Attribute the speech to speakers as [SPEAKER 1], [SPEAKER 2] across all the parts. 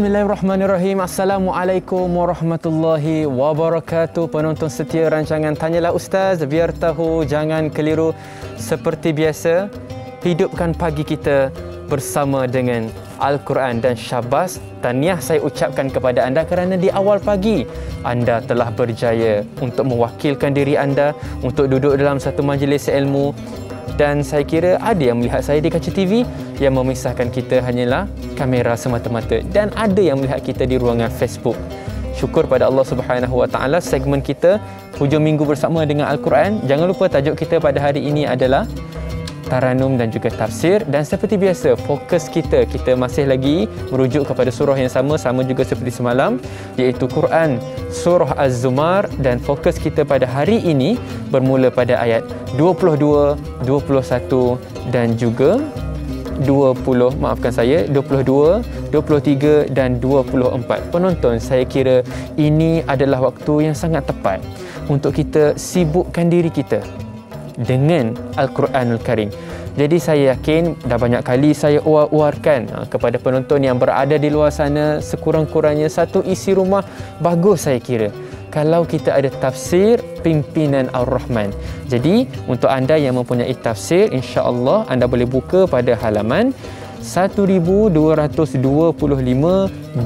[SPEAKER 1] Bismillahirrahmanirrahim. Assalamualaikum warahmatullahi wabarakatuh. Penonton setia rancangan Tanyalah Ustaz, biar tahu jangan keliru. Seperti biasa, hidupkan pagi kita bersama dengan Al-Quran. Dan syabas, tahniah saya ucapkan kepada anda kerana di awal pagi anda telah berjaya untuk mewakilkan diri anda untuk duduk dalam satu majlis ilmu. Dan saya kira ada yang melihat saya di kaca TV, yang memisahkan kita hanyalah kamera semata-mata, dan ada yang melihat kita di ruangan Facebook. Syukur pada Allah Subhanahu Wa Taala, segmen kita hujung minggu bersama dengan Al-Quran. Jangan lupa tajuk kita pada hari ini adalah Taranum dan juga tafsir. Dan seperti biasa, fokus kita masih lagi merujuk kepada surah yang sama juga seperti semalam, iaitu Quran surah Az-Zumar. Dan fokus kita pada hari ini bermula pada ayat 22, 21 dan juga 22, 23 dan 24. Penonton, saya kira ini adalah waktu yang sangat tepat untuk kita sibukkan diri kita dengan Al-Quranul Karim. Jadi saya yakin dah banyak kali saya uar-uarkan kepada penonton yang berada di luar sana, sekurang-kurangnya satu isi rumah bagus saya kira kalau kita ada tafsir pimpinan Ar-Rahman. Jadi untuk anda yang mempunyai tafsir, insya-Allah anda boleh buka pada halaman 1225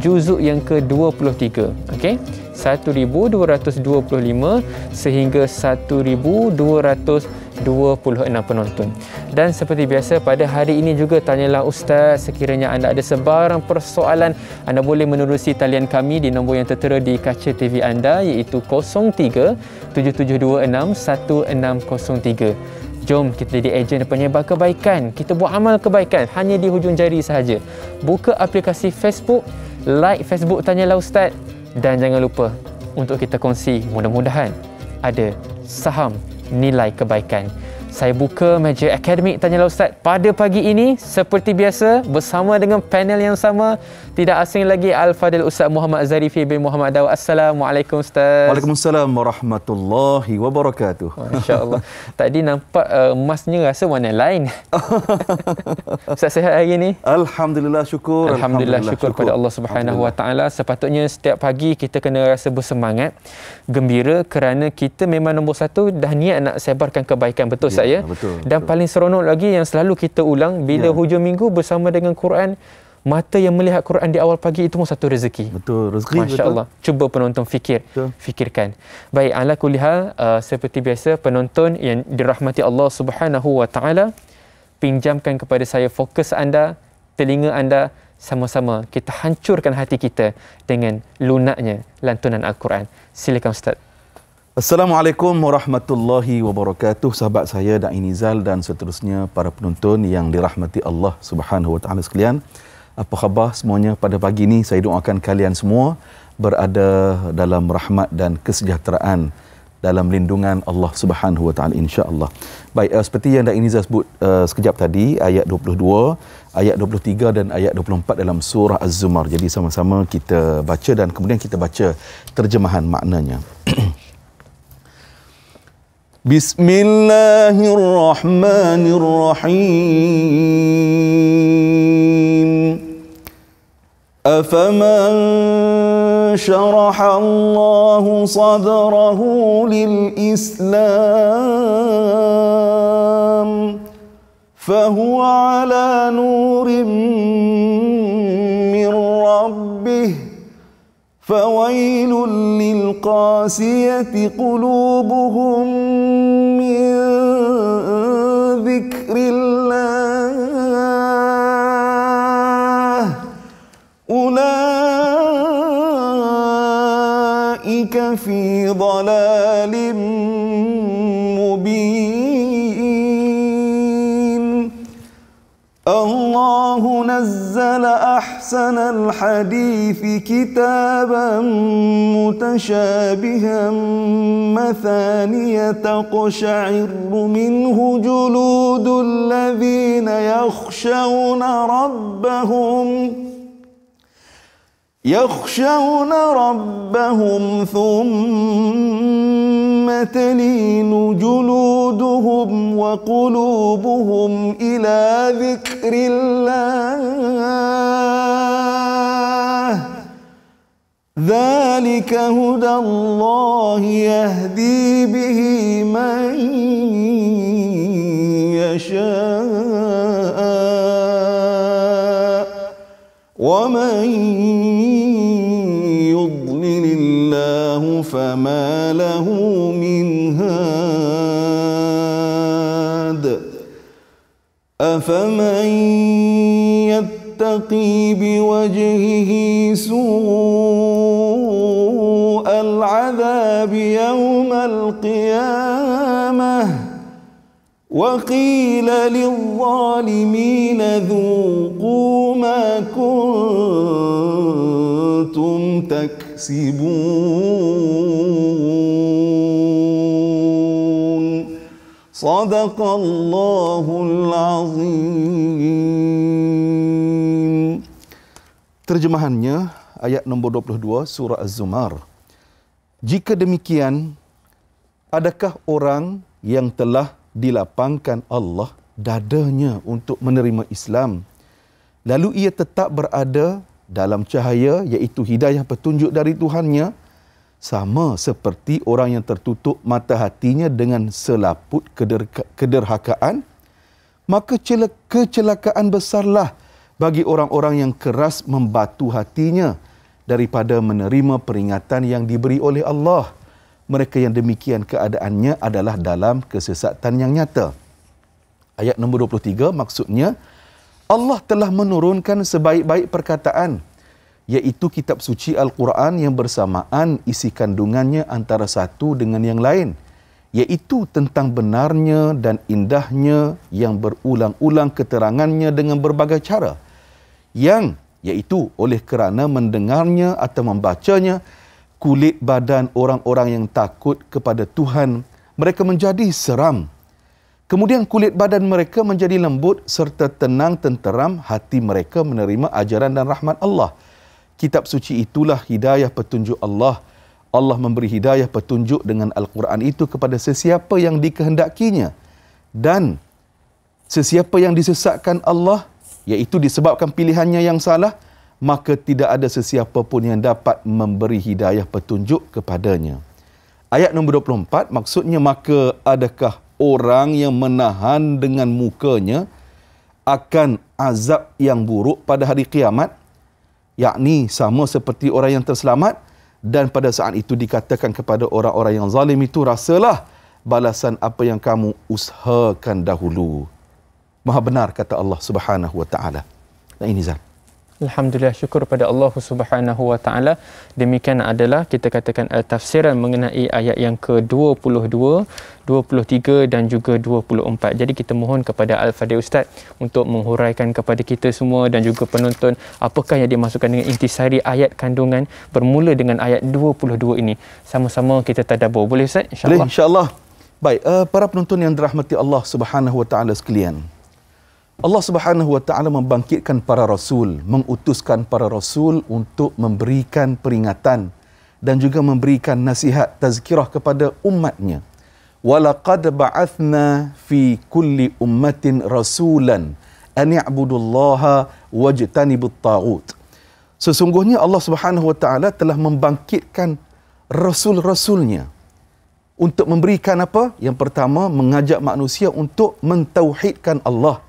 [SPEAKER 1] juzuk yang ke-23. Okey, 1225 sehingga 1226 penonton. Dan seperti biasa pada hari ini juga Tanyalah Ustaz, sekiranya anda ada sebarang persoalan, anda boleh menerusi talian kami di nombor yang tertera di kaca TV anda, iaitu 03 7726 1603. Jom kita jadi ejen penyebar kebaikan. Kita buat amal kebaikan hanya di hujung jari sahaja. Buka aplikasi Facebook, like Facebook Tanyalah Ustaz, dan jangan lupa untuk kita kongsi. Mudah-mudahan ada saham nilai kebaikan. Saya buka meja akademik Tanyalah Ustaz pada pagi ini seperti biasa bersama dengan panel yang sama. Tidak asing lagi Al-Fadil Ustaz Muhammad Zarifi bin Muhammad Daud. Assalamualaikum Ustaz.
[SPEAKER 2] Waalaikumsalam warahmatullahi wabarakatuh.
[SPEAKER 1] Masya-Allah. Tadi nampak emasnya rasa warna lain. Ustaz sihat hari ini?
[SPEAKER 2] Alhamdulillah syukur.
[SPEAKER 1] Alhamdulillah syukur pada Allah Subhanahu Wa Taala. Sepatutnya setiap pagi kita kena rasa bersemangat, gembira kerana kita memang nombor satu dah niat nak sebarkan kebaikan. Betul saya?
[SPEAKER 2] Betul.
[SPEAKER 1] Dan paling seronok lagi yang selalu kita ulang bila hujung minggu bersama dengan Quran. Mata yang melihat Quran di awal pagi itu pun satu rezeki.
[SPEAKER 2] Betul, rezeki.
[SPEAKER 1] Masya Allah. Cuba penonton fikirkan. Baik, ala kulli hal, seperti biasa penonton yang dirahmati Allah Subhanahu Wa Taala, pinjamkan kepada saya fokus anda, telinga anda, sama-sama kita hancurkan hati kita dengan lunaknya lantunan Al-Quran. Silakan Ustaz.
[SPEAKER 2] Assalamualaikum warahmatullahi wabarakatuh. Sahabat saya Da'i Nizal dan seterusnya para penonton yang dirahmati Allah Subhanahu Wa Taala sekalian. Apa khabar semuanya pada pagi ini? Saya doakan kalian semua berada dalam rahmat dan kesejahteraan, dalam lindungan Allah Subhanahu Wa Taala, insya-Allah. Baik, seperti yang Da'i Nizal sebut sekejap tadi, ayat 22, ayat 23 dan ayat 24 dalam surah Az-Zumar. Jadi sama-sama kita baca dan kemudian kita baca terjemahan maknanya. Bismillahirrahmanirrahim. أفمن شرح الله صدره للإسلام فهو على نور من ربه فويل للقاسية قلوبهم من ذكر الله أولئك في ضلال مبين الله نزل أحسن الحديث كتابا متشابها مثانية تقشعر منه جلود الذين يخشون ربهم ثم تلين جلودهم وقلوبهم إلى ذكر الله Dzalika hudallahi yahdi bihi man yasha wa man yudlilillahu fama lahu min had. Afaman yattaqi biwajhihi العذاب يوم القيامة وقيل للظالمين ذوقوا ما كنتم تكسبون صدق الله العظيم. Terjemahannya ayat nombor 22 surah Az-Zumar. Jika demikian, adakah orang yang telah dilapangkan Allah dadanya untuk menerima Islam, lalu ia tetap berada dalam cahaya, iaitu hidayah petunjuk dari Tuhannya, sama seperti orang yang tertutup mata hatinya dengan selaput kederhakaan? Maka kecelakaan besarlah bagi orang-orang yang keras membatu hatinya daripada menerima peringatan yang diberi oleh Allah. Mereka yang demikian keadaannya adalah dalam kesesatan yang nyata. Ayat nombor 23 maksudnya, Allah telah menurunkan sebaik-baik perkataan, iaitu kitab suci Al-Quran yang bersamaan isi kandungannya antara satu dengan yang lain, iaitu tentang benarnya dan indahnya yang berulang-ulang keterangannya dengan berbagai cara, iaitu oleh kerana mendengarnya atau membacanya, kulit badan orang-orang yang takut kepada Tuhan mereka menjadi seram. Kemudian kulit badan mereka menjadi lembut serta tenang tenteram hati mereka menerima ajaran dan rahmat Allah. Kitab suci itulah hidayah petunjuk Allah. Allah memberi hidayah petunjuk dengan Al-Quran itu kepada sesiapa yang dikehendakinya. Dan sesiapa yang disesatkan Allah, iaitu disebabkan pilihannya yang salah, maka tidak ada sesiapa pun yang dapat memberi hidayah petunjuk kepadanya. Ayat nombor 24 maksudnya, maka adakah orang yang menahan dengan mukanya akan azab yang buruk pada hari kiamat, yakni sama seperti orang yang terselamat, dan pada saat itu dikatakan kepada orang-orang yang zalim itu, rasalah balasan apa yang kamu usahakan dahulu. Maha benar kata Allah Subhanahu wa taala. Dan ini Zal.
[SPEAKER 1] Alhamdulillah, syukur pada Allah Subhanahu wa taala. Demikian adalah kita katakan tafsiran mengenai ayat yang ke-22, 23 dan juga 24. Jadi kita mohon kepada Al-Fadhil Ustaz untuk menghuraikan kepada kita semua dan juga penonton apakah yang dimaksudkan dengan intisari ayat kandungan bermula dengan ayat 22 ini. Sama-sama kita tadabbur. Boleh Ustaz?
[SPEAKER 2] InsyaAllah. Boleh, insya-Allah. Baik, para penonton yang dirahmati Allah Subhanahu wa taala sekalian. Allah Subhanahu wa taala membangkitkan para rasul, mengutuskan para rasul untuk memberikan peringatan dan juga memberikan nasihat tazkirah kepada umatnya. Walaqad ba'athna fi kulli ummatin rasulan an ya'budullaha wajtanibut taghut. Sesungguhnya Allah Subhanahu wa taala telah membangkitkan rasul-rasulnya untuk memberikan apa? Yang pertama, mengajak manusia untuk mentauhidkan Allah.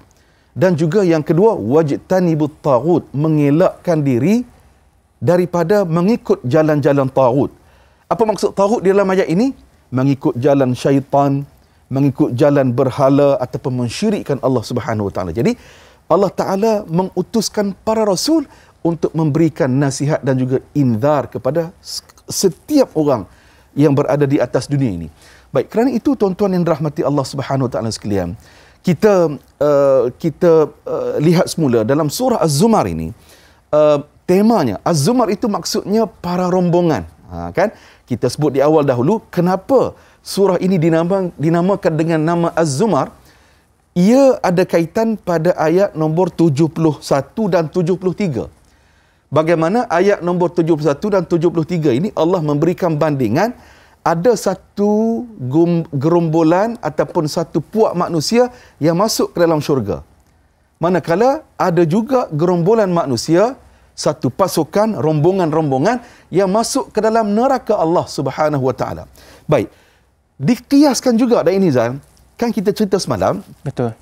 [SPEAKER 2] Dan juga yang kedua, wajtanibut taghut, mengelakkan diri daripada mengikut jalan-jalan taghut. Apa maksud taghut di dalam ayat ini? Mengikut jalan syaitan, mengikut jalan berhala ataupun mensyirikkan Allah Subhanahu wa taala. Jadi Allah Taala mengutuskan para rasul untuk memberikan nasihat dan juga inzar kepada setiap orang yang berada di atas dunia ini. Baik, kerana itu tuan-tuan yang dirahmati Allah Subhanahu wa taala sekalian, kita lihat semula dalam surah Az-Zumar ini, temanya Az-Zumar itu maksudnya para rombongan, kan? Kita sebut di awal dahulu kenapa surah ini dinamakan dengan nama Az-Zumar. Ia ada kaitan pada ayat nombor 71 dan 73. Bagaimana ayat nombor 71 dan 73 ini Allah memberikan bandingan, ada satu gerombolan ataupun satu puak manusia yang masuk ke dalam syurga. Manakala ada juga gerombolan manusia satu pasukan, rombongan-rombongan yang masuk ke dalam neraka Allah Subhanahu wa taala. Baik. Dikiaskan juga dari ini, Zal, kan kita cerita semalam,
[SPEAKER 1] Betul.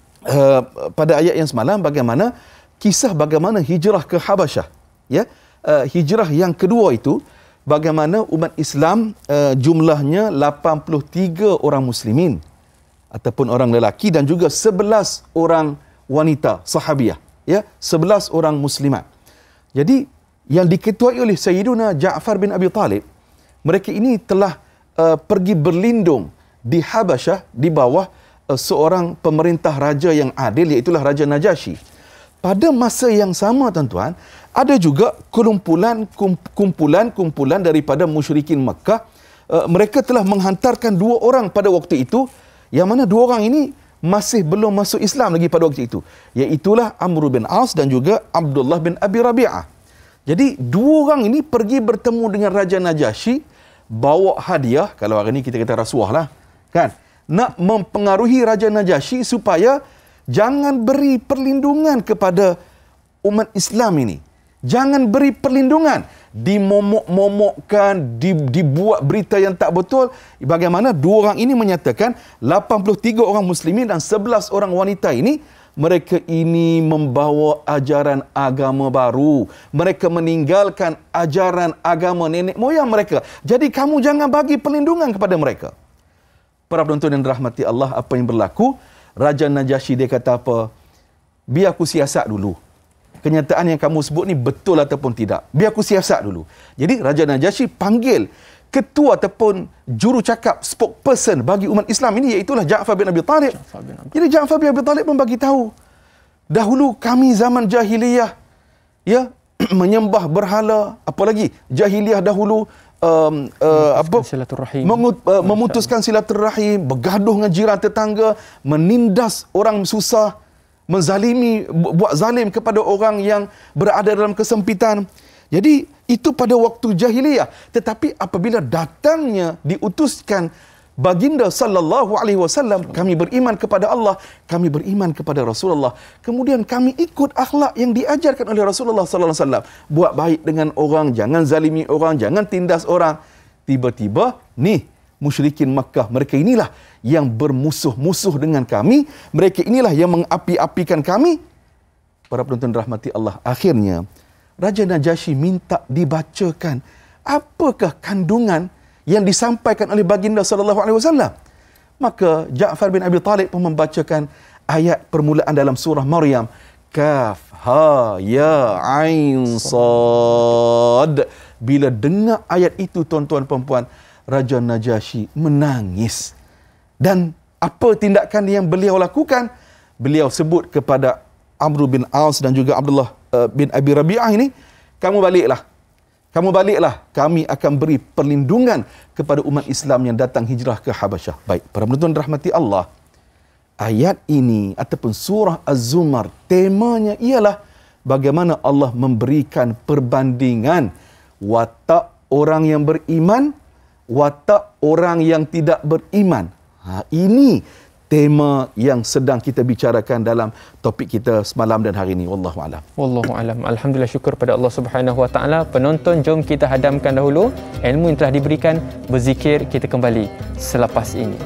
[SPEAKER 2] pada ayat yang semalam bagaimana kisah bagaimana hijrah ke Habasyah, ya. Hijrah yang kedua itu bagaimana umat Islam jumlahnya 83 orang muslimin ataupun orang lelaki dan juga 11 orang wanita sahabiah, ya, 11 orang muslimat. Jadi yang diketuai oleh Sayyiduna Ja'far bin Abi Talib, mereka ini telah pergi berlindung di Habasyah di bawah seorang pemerintah raja yang adil, iaitulah Raja Najasyi. Pada masa yang sama, tuan-tuan, ada juga kumpulan daripada musyrikin Makkah. Mereka telah menghantarkan 2 orang pada waktu itu, yang mana 2 orang ini masih belum masuk Islam lagi pada waktu itu, iaitulah Amr bin As dan juga Abdullah bin Abi Rabi'ah. Jadi 2 orang ini pergi bertemu dengan Raja Najasyi, bawa hadiah, kalau hari ini kita kata rasuah lah, kan, nak mempengaruhi Raja Najasyi supaya jangan beri perlindungan kepada umat Islam ini. Jangan beri perlindungan. Dimomok-momokkan, dibuat berita yang tak betul. Bagaimana 2 orang ini menyatakan 83 orang muslimin dan 11 orang wanita ini, mereka ini membawa ajaran agama baru. Mereka meninggalkan ajaran agama nenek moyang mereka. Jadi kamu jangan bagi perlindungan kepada mereka. Para penonton yang dirahmati Allah, apa yang berlaku? Raja Najasyi dia kata apa? Biar aku siasat dulu. Kenyataan yang kamu sebut ni betul ataupun tidak. Biar aku siasat dulu. Jadi Raja Najasyi panggil ketua ataupun juru cakap, spokesperson bagi umat Islam ini, iaitulah Ja'far bin Abi Talib. Jadi Ja'far bin Abi Talib pun bagi tahu, dahulu kami zaman jahiliyah, ya, menyembah berhala, apalagi jahiliyah dahulu memutuskan silaturahim, bergaduh dengan jiran tetangga, menindas orang susah, menzalimi, buat zalim kepada orang yang berada dalam kesempitan. Jadi itu pada waktu jahiliyah. Tetapi apabila datangnya diutuskan baginda sallallahu alaihi wasallam, kami beriman kepada Allah, kami beriman kepada Rasulullah. Kemudian kami ikut akhlak yang diajarkan oleh Rasulullah sallallahu alaihi wasallam. Buat baik dengan orang, jangan zalimi orang, jangan tindas orang. Tiba-tiba ni musyrikin Makkah, mereka inilah yang bermusuh-musuh dengan kami, mereka inilah yang mengapi-apikan kami. Para penonton rahmati Allah, akhirnya Raja Najasyi minta dibacakan apakah kandungan yang disampaikan oleh baginda sallallahu alaihi wasallam. Maka Ja'far bin Abi Talib pun membacakan ayat permulaan dalam surah Maryam, Kaf ha ya ain sad. Bila dengar ayat itu, tuan-tuan puan-puan, Raja Najasyi menangis. Dan apa tindakan yang beliau lakukan? Beliau sebut kepada Amr bin As dan juga Abdullah bin Abi Rabi'ah ini, kamu baliklah, kami akan beri perlindungan kepada umat Islam yang datang hijrah ke Habasyah. Baik, para penonton rahmati Allah, ayat ini ataupun surah Az-Zumar, temanya ialah bagaimana Allah memberikan perbandingan watak orang yang beriman, watak orang yang tidak beriman. Ini tema yang sedang kita bicarakan dalam topik kita semalam dan hari ini. Wallahu a'lam.
[SPEAKER 1] Wallahu a'lam. Alhamdulillah, syukur pada Allah Subhanahu wa taala. Penonton, jom kita hadamkan dahulu ilmu yang telah diberikan, berzikir. Kita kembali selepas ini.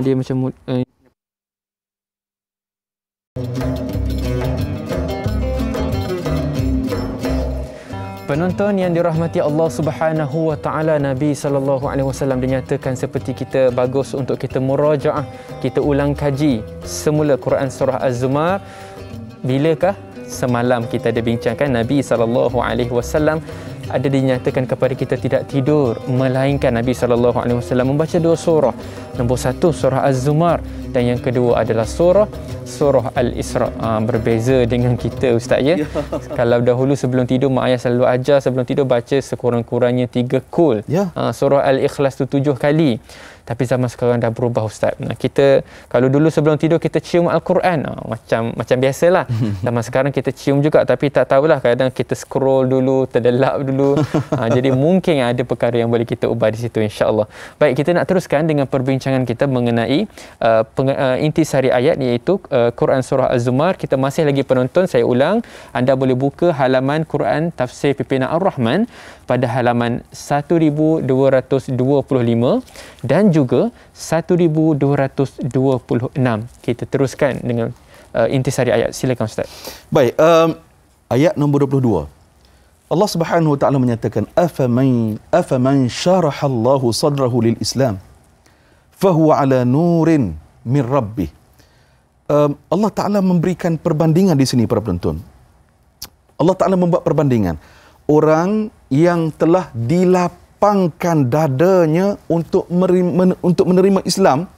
[SPEAKER 1] Dia macam penonton yang dirahmati Allah Subhanahu wa taala, Nabi sallallahu alaihi wasallam dinyatakan seperti kita bagus untuk kita murajaah, kita ulang kaji semula Quran surah Az-Zumar. Bilakah? Semalam kita ada bincangkan Nabi sallallahu alaihi wasallam ada dinyatakan kepada kita tidak tidur, melainkan Nabi SAW membaca 2 surah. Nombor 1 surah Az-Zumar dan yang kedua adalah surah Al-Isra. Berbeza dengan kita Ustaz ya. Kalau dahulu sebelum tidur mak ayah selalu ajar sebelum tidur baca sekurang-kurangnya 3 kul. Surah Al-Ikhlas tu 7 kali. Tapi zaman sekarang dah berubah Ustaz. Kita kalau dulu sebelum tidur kita cium Al-Quran, macam biasalah. Zaman sekarang kita cium juga tapi tak tahulah, kadang kita scroll dulu, terdelap dulu. Jadi mungkin ada perkara yang boleh kita ubah di situ insya-Allah. Baik, kita nak teruskan dengan perbincangan kita mengenai intisari ayat, iaitu Quran surah Az-Zumar. Kita masih lagi penonton, saya ulang, anda boleh buka halaman Quran tafsir Pimpinan Ar-Rahman pada halaman 1225 dan juga 1226. Kita teruskan dengan intisari ayat. Silakan Ustaz.
[SPEAKER 2] Baik, ayat nombor 22. Allah Subhanahu wa taala menyatakan afaman syaraha Allahu sadrahu lil Islam fahuwa ala nurin min rabbih. Allah Taala memberikan perbandingan di sini para penonton. Allah Taala membuat perbandingan orang yang telah dilapangkan dadanya untuk menerima Islam,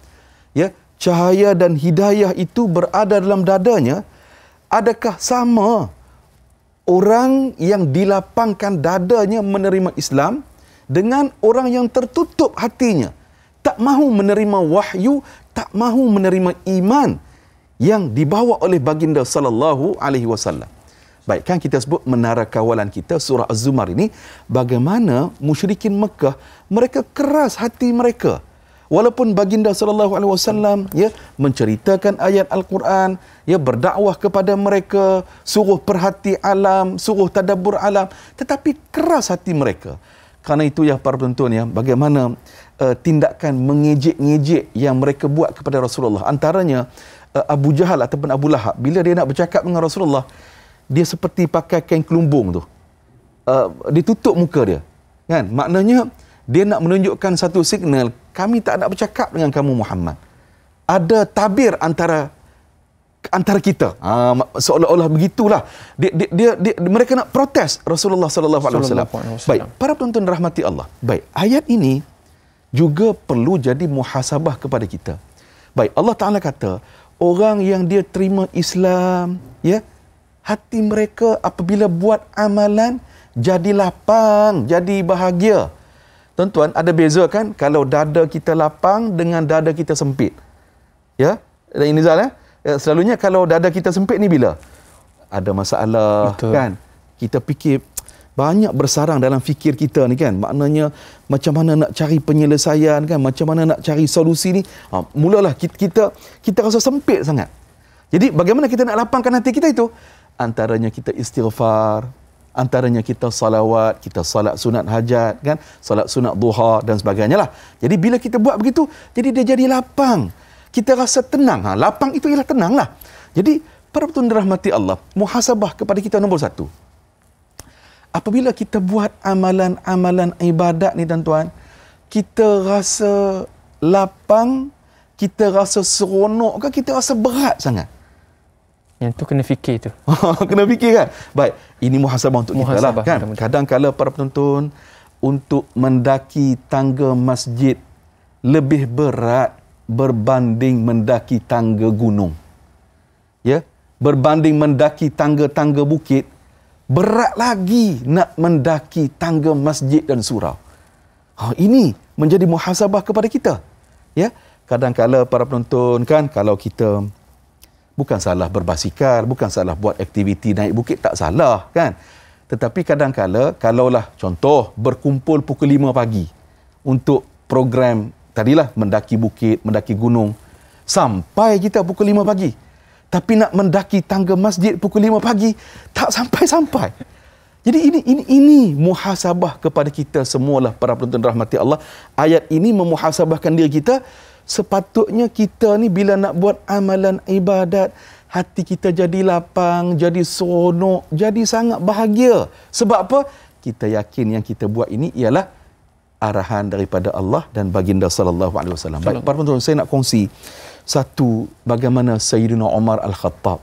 [SPEAKER 2] ya, cahaya dan hidayah itu berada dalam dadanya. Adakah sama orang yang dilapangkan dadanya menerima Islam dengan orang yang tertutup hatinya, tak mahu menerima wahyu, tak mahu menerima iman yang dibawa oleh baginda sallallahu alaihi wasallam? Baik, kan kita sebut menara kawalan kita surah Az-Zumar ini, bagaimana musyrikin Mekah mereka keras hati mereka. Walaupun baginda sallallahu alaihi wasallam ya menceritakan ayat Al-Quran, ya berdakwah kepada mereka, suruh perhati alam, suruh tadabbur alam, tetapi keras hati mereka. Karena itu ya para penonton ya, bagaimana tindakan mengejek-ngejek yang mereka buat kepada Rasulullah. Antaranya Abu Jahal ataupun Abu Lahab, bila dia nak bercakap dengan Rasulullah, dia seperti pakai kain kelumbung tu. Dia tutup muka dia. Kan? Maknanya dia nak menunjukkan satu signal, kami tak nak bercakap dengan kamu Muhammad. Ada tabir antara kita. Seolah-olah begitulah. Mereka nak protes Rasulullah sallallahu alaihi wasallam. Baik, para penonton rahmati Allah. Baik, ayat ini juga perlu jadi muhasabah kepada kita. Baik, Allah Taala kata, orang yang dia terima Islam, ya, hati mereka apabila buat amalan jadi lapang, jadi bahagia. Tuan-tuan, ada beza kan kalau dada kita lapang dengan dada kita sempit. Ya? Ini Zal, selalunya kalau dada kita sempit ni bila ada masalah. Betul. Kan? Kita fikir banyak bersarang dalam fikir kita ni kan. Maknanya macam mana nak cari penyelesaian kan, macam mana nak cari solusi ni. Mulalah kita rasa sempit sangat. Jadi bagaimana kita nak lapangkan hati kita itu? Antaranya kita istighfar, antaranya kita salawat, kita salat sunat hajat kan, salat sunat duha dan sebagainya lah. Jadi bila kita buat begitu, jadi dia jadi lapang. Kita rasa tenang. Lapang itu ialah tenang lah. Jadi para penonton dirahmati Allah, muhasabah kepada kita nombor 1. Apabila kita buat amalan-amalan ibadat ni tuan-tuan, kita rasa lapang, kita rasa seronok ke, kita rasa berat sangat?
[SPEAKER 1] Yang tu kena fikir tu.
[SPEAKER 2] Kena fikir kan? Baik, ini muhasabah untuk kita lah kan. Kadang-kala para penonton, untuk mendaki tangga masjid lebih berat berbanding mendaki tangga gunung. Ya, berbanding mendaki tangga-tangga bukit, berat lagi nak mendaki tangga masjid dan surau. Ini menjadi muhasabah kepada kita. Ya, kadang-kala para penonton kan, kalau kita bukan salah berbasikal, bukan salah buat aktiviti naik bukit, tak salah kan. Tetapi kadang-kala, kalaulah contoh berkumpul pukul 5 pagi untuk program tadilah mendaki bukit, mendaki gunung, sampai kita pukul 5 pagi. Tapi nak mendaki tangga masjid pukul 5 pagi, tak sampai-sampai. Jadi ini muhasabah kepada kita semualah para penonton rahmati Allah. Ayat ini memuhasabahkan diri kita. Sepatutnya kita ni bila nak buat amalan ibadat, hati kita jadi lapang, jadi seronok, jadi sangat bahagia. Sebab apa? Kita yakin yang kita buat ini ialah arahan daripada Allah dan baginda sallallahu alaihi wasallam. Baik, para penonton, saya nak kongsi satu bagaimana Sayyidina Umar Al-Khattab.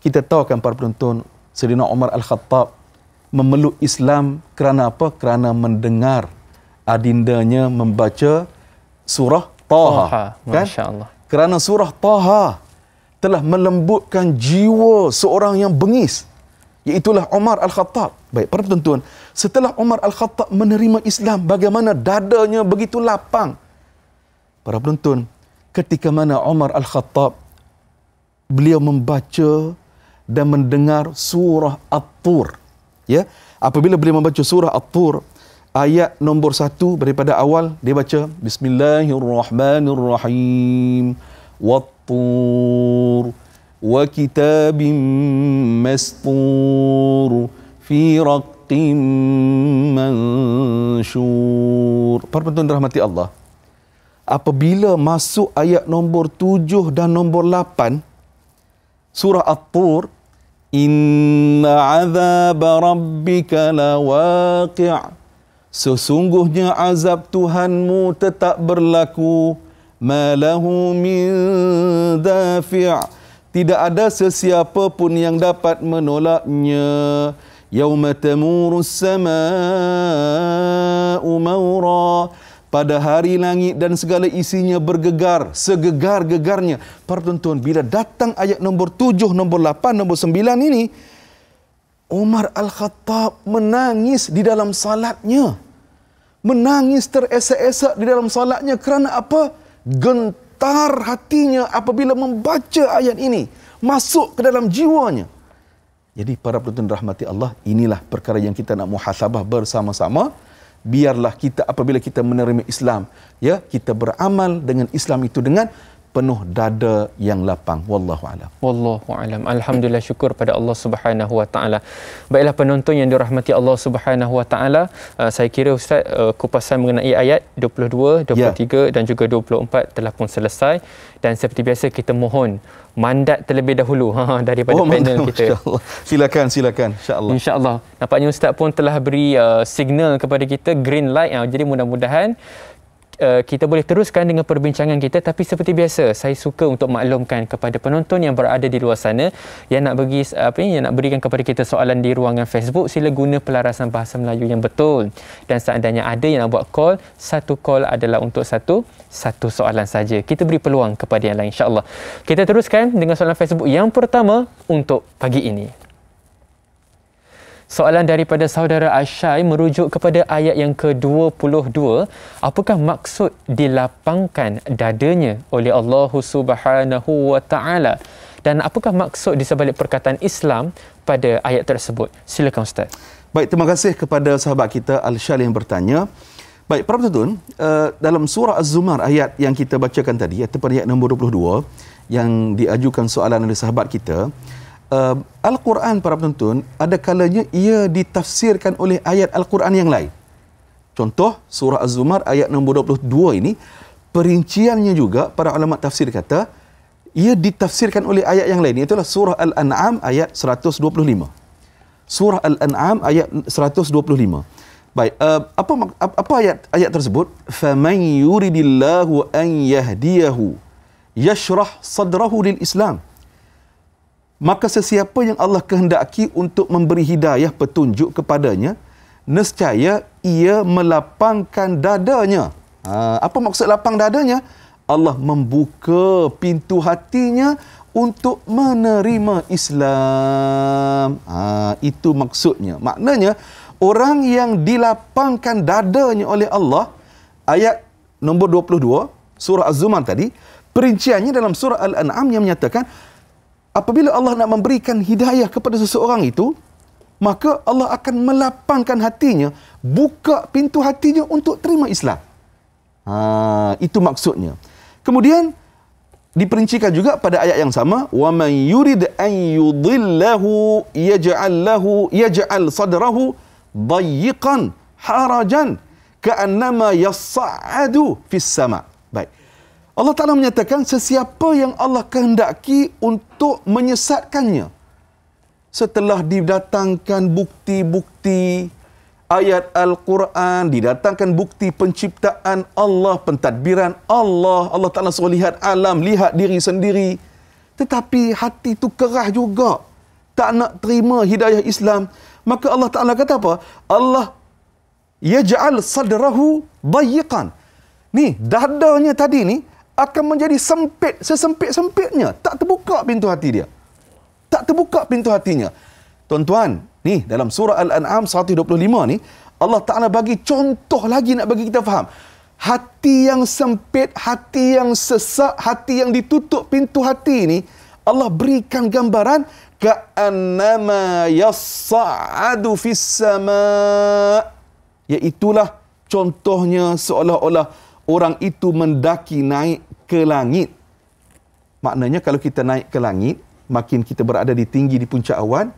[SPEAKER 2] Kita tahu kan para penonton, Sayyidina Umar Al-Khattab memeluk Islam kerana apa? Kerana mendengar adindanya membaca surah Taha. Kan?
[SPEAKER 1] Masya Allah.
[SPEAKER 2] Kerana surah Taha telah melembutkan jiwa seorang yang bengis, iaitulah Umar Al-Khattab. Baik, para penonton, setelah Umar Al-Khattab menerima Islam, bagaimana dadanya begitu lapang. Para penonton, ketika mana Umar Al-Khattab beliau membaca dan mendengar surah At-Tur, ya, apabila beliau membaca surah At-Tur, ayat nombor 1 daripada awal dia baca Bismillahirrahmanirrahim, Wat-Tur wa kitabim mastur fi raqqim mansyur. Para penonton rahmati Allah, apabila masuk ayat nombor 7 dan nombor 8 surah At-Tur, inna azab rabbika lawaqi', sesungguhnya azab Tuhanmu tetap berlaku, malahu min dafi', tidak ada sesiapa pun yang dapat menolaknya. Yauma tamurus samaa'u mawra, pada hari langit dan segala isinya bergegar, segegar-gegarnya. Para penonton, bila datang ayat nombor 7, nombor 8, nombor 9 ini, Umar Al-Khattab menangis di dalam salatnya. Menangis teresak-esak di dalam salatnya. Kerana apa? Gentar hatinya apabila membaca ayat ini. Masuk ke dalam jiwanya. Jadi para penonton rahmati Allah, inilah perkara yang kita nak muhasabah bersama-sama. Biarlah kita apabila kita menerima Islam, ya, kita beramal dengan Islam itu dengan penuh dada yang lapang. Wallahu a'lam.
[SPEAKER 1] Wallahu a'lam. Alhamdulillah, syukur pada Allah Subhanahu wa taala. Baiklah penonton yang dirahmati Allah Subhanahu wa taala, saya kira Ustaz kupasan mengenai ayat 22, 23 dan juga 24 telah pun selesai, dan seperti biasa kita mohon mandat terlebih dahulu daripada panel kita.
[SPEAKER 2] Silakan insya-Allah.
[SPEAKER 1] Insya-Allah. Nampaknya Ustaz pun telah beri signal kepada kita, green light. Jadi mudah-mudahan kita boleh teruskan dengan perbincangan kita, tapi seperti biasa saya suka untuk maklumkan kepada penonton yang berada di luar sana yang nak berikan kepada kita soalan di ruangan Facebook, sila guna pelarasan bahasa Melayu yang betul, dan seandainya ada yang nak buat call, satu call adalah untuk satu soalan saja. Kita beri peluang kepada yang lain, insya-Allah. Kita teruskan dengan soalan Facebook yang pertama untuk pagi ini. Soalan daripada saudara Asyai merujuk kepada ayat yang ke-22. Apakah maksud dilapangkan dadanya oleh Allah Subhanahu wa taala? Dan apakah maksud di sebalik perkataan Islam pada ayat tersebut? Silakan Ustaz.
[SPEAKER 2] Baik, terima kasih kepada sahabat kita Al-Syal yang bertanya. Baik, para penonton, dalam surah Az-Zumar ayat yang kita bacakan tadi, iaitu pada ayat nombor 22 yang diajukan soalan oleh sahabat kita, Al-Quran, para penonton, ada kalanya ia ditafsirkan oleh ayat Al-Quran yang lain. Contoh, surah Az-Zumar ayat nombor 22 ini, perinciannya juga para ulama tafsir kata, ia ditafsirkan oleh ayat yang lain. Itulah surah Al-An'am ayat 125. Surah Al-An'am ayat 125. Baik, apa ayat tersebut? فَمَنْ يُرِدِ اللَّهُ أَنْ يَهْدِيَهُ يَشْرَحْ صَدْرَهُ لِلْإِسْلَامِ. Maka sesiapa yang Allah kehendaki untuk memberi hidayah petunjuk kepadanya, nescaya ia melapangkan dadanya. Apa maksud lapang dadanya? Allah membuka pintu hatinya untuk menerima Islam. Itu maksudnya. Maknanya, orang yang dilapangkan dadanya oleh Allah, ayat nombor 22, surah Az-Zumar tadi, perinciannya dalam surah Al-An'am yang menyatakan, apabila Allah nak memberikan hidayah kepada seseorang itu, maka Allah akan melapangkan hatinya, buka pintu hatinya untuk terima Islam. Itu maksudnya. Kemudian diperincikan juga pada ayat yang sama, wa man yurid an yudillahu yaj'al sadrahu dayyiqan harajan ka'annama yas'adu fis sama'. Baik. Allah Ta'ala menyatakan sesiapa yang Allah kehendaki untuk menyesatkannya, setelah didatangkan bukti-bukti ayat Al-Quran, didatangkan bukti penciptaan Allah, pentadbiran Allah, Allah Ta'ala suruh lihat alam, lihat diri sendiri, tetapi hati itu kerah juga, tak nak terima hidayah Islam, Maka Allah Ta'ala kata apa? Allah yaj'al sadrahu dayiqan. Ni, dadanya tadi ni akan menjadi sempit, sesempit-sempitnya. Tak terbuka pintu hati dia. Tak terbuka pintu hatinya. Tuan-tuan, ni dalam surah Al-An'am 125 ni, Allah Ta'ala bagi contoh lagi nak bagi kita faham. Hati yang sempit, hati yang sesak, hati yang ditutup pintu hati ni, Allah berikan gambaran ka'annama yassa'adu fis sama'. Iaitulah contohnya seolah-olah orang itu mendaki naik ke langit. Maknanya kalau kita naik ke langit, makin kita berada di tinggi di puncak awan,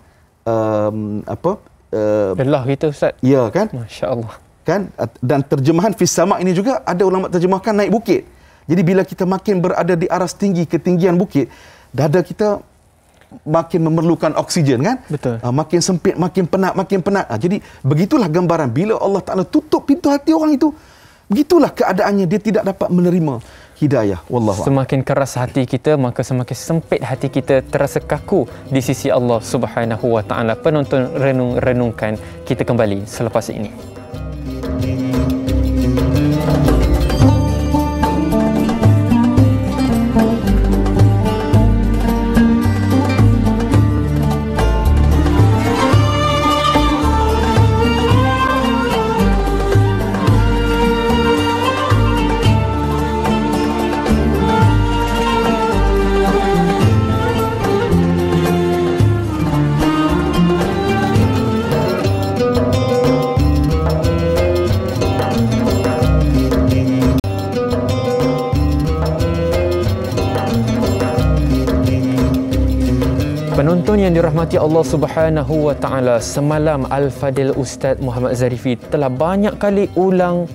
[SPEAKER 1] lelah kita, Ustaz.
[SPEAKER 2] Ya kan?
[SPEAKER 1] Masya-Allah.
[SPEAKER 2] Kan? Dan terjemahan fis sama' ini juga ada ulama terjemahkan naik bukit. Jadi bila kita makin berada di aras tinggi, ketinggian bukit, dada kita makin memerlukan oksigen, kan?
[SPEAKER 1] Betul.
[SPEAKER 2] Makin sempit, makin penat, makin penat. Jadi begitulah gambaran bila Allah Ta'ala tutup pintu hati orang itu. Begitulah keadaannya, dia tidak dapat menerima hidayah. Wallahu a'lam.
[SPEAKER 1] Semakin keras hati kita, maka semakin sempit hati kita, terasa kaku di sisi Allah Subhanahu wa taala. Penonton renungkan, kita kembali selepas ini. Penonton yang dirahmati Allah Subhanahu wa taala, semalam Al-Fadil Ustaz Muhammad Zarifi telah banyak kali ulang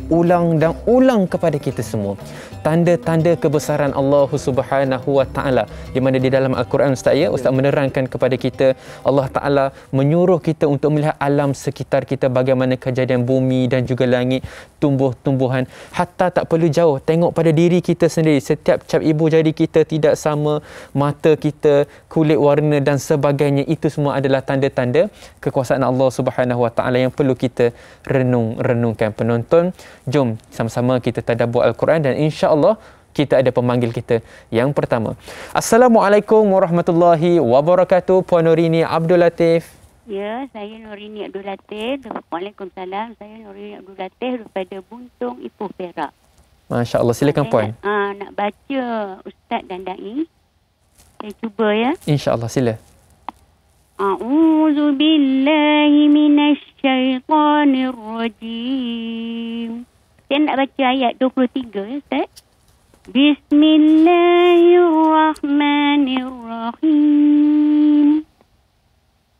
[SPEAKER 1] kepada kita semua tanda-tanda kebesaran Allah Subhanahu wa taala, di mana di dalam Al-Quran, Ustaz, ya, Ustaz menerangkan kepada kita Allah Taala menyuruh kita untuk melihat alam sekitar kita, bagaimana kejadian bumi dan juga langit, tumbuh-tumbuhan, hatta tak perlu jauh, tengok pada diri kita sendiri. Setiap cap ibu jari kita tidak sama, mata kita, kulit warna dan sebagainya. Itu semua adalah tanda-tanda kekuasaan Allah Subhanahu wa taala yang perlu kita renungkan. Penonton, jom sama-sama kita tadabbur Al-Quran, dan insya-Allah kita ada pemanggil kita yang pertama. Assalamualaikum warahmatullahi wabarakatuh. Puan Nurini Abdul Latif.
[SPEAKER 3] Ya, saya Nurini Abdul Latif. Waalaikumsalam. Saya Nurini Abdul Latif daripada Buntung, Ipoh, Perak.
[SPEAKER 1] Masya-Allah, silakan puan.
[SPEAKER 3] Nak baca Ustaz dan Dai. Saya cuba, ya.
[SPEAKER 1] Insya-Allah, sila.
[SPEAKER 3] A'udzu billahi minasy syaithanir rajim. Saya nak baca ayat 23, ya, Ustaz. Bismillahirrahmanirrahim.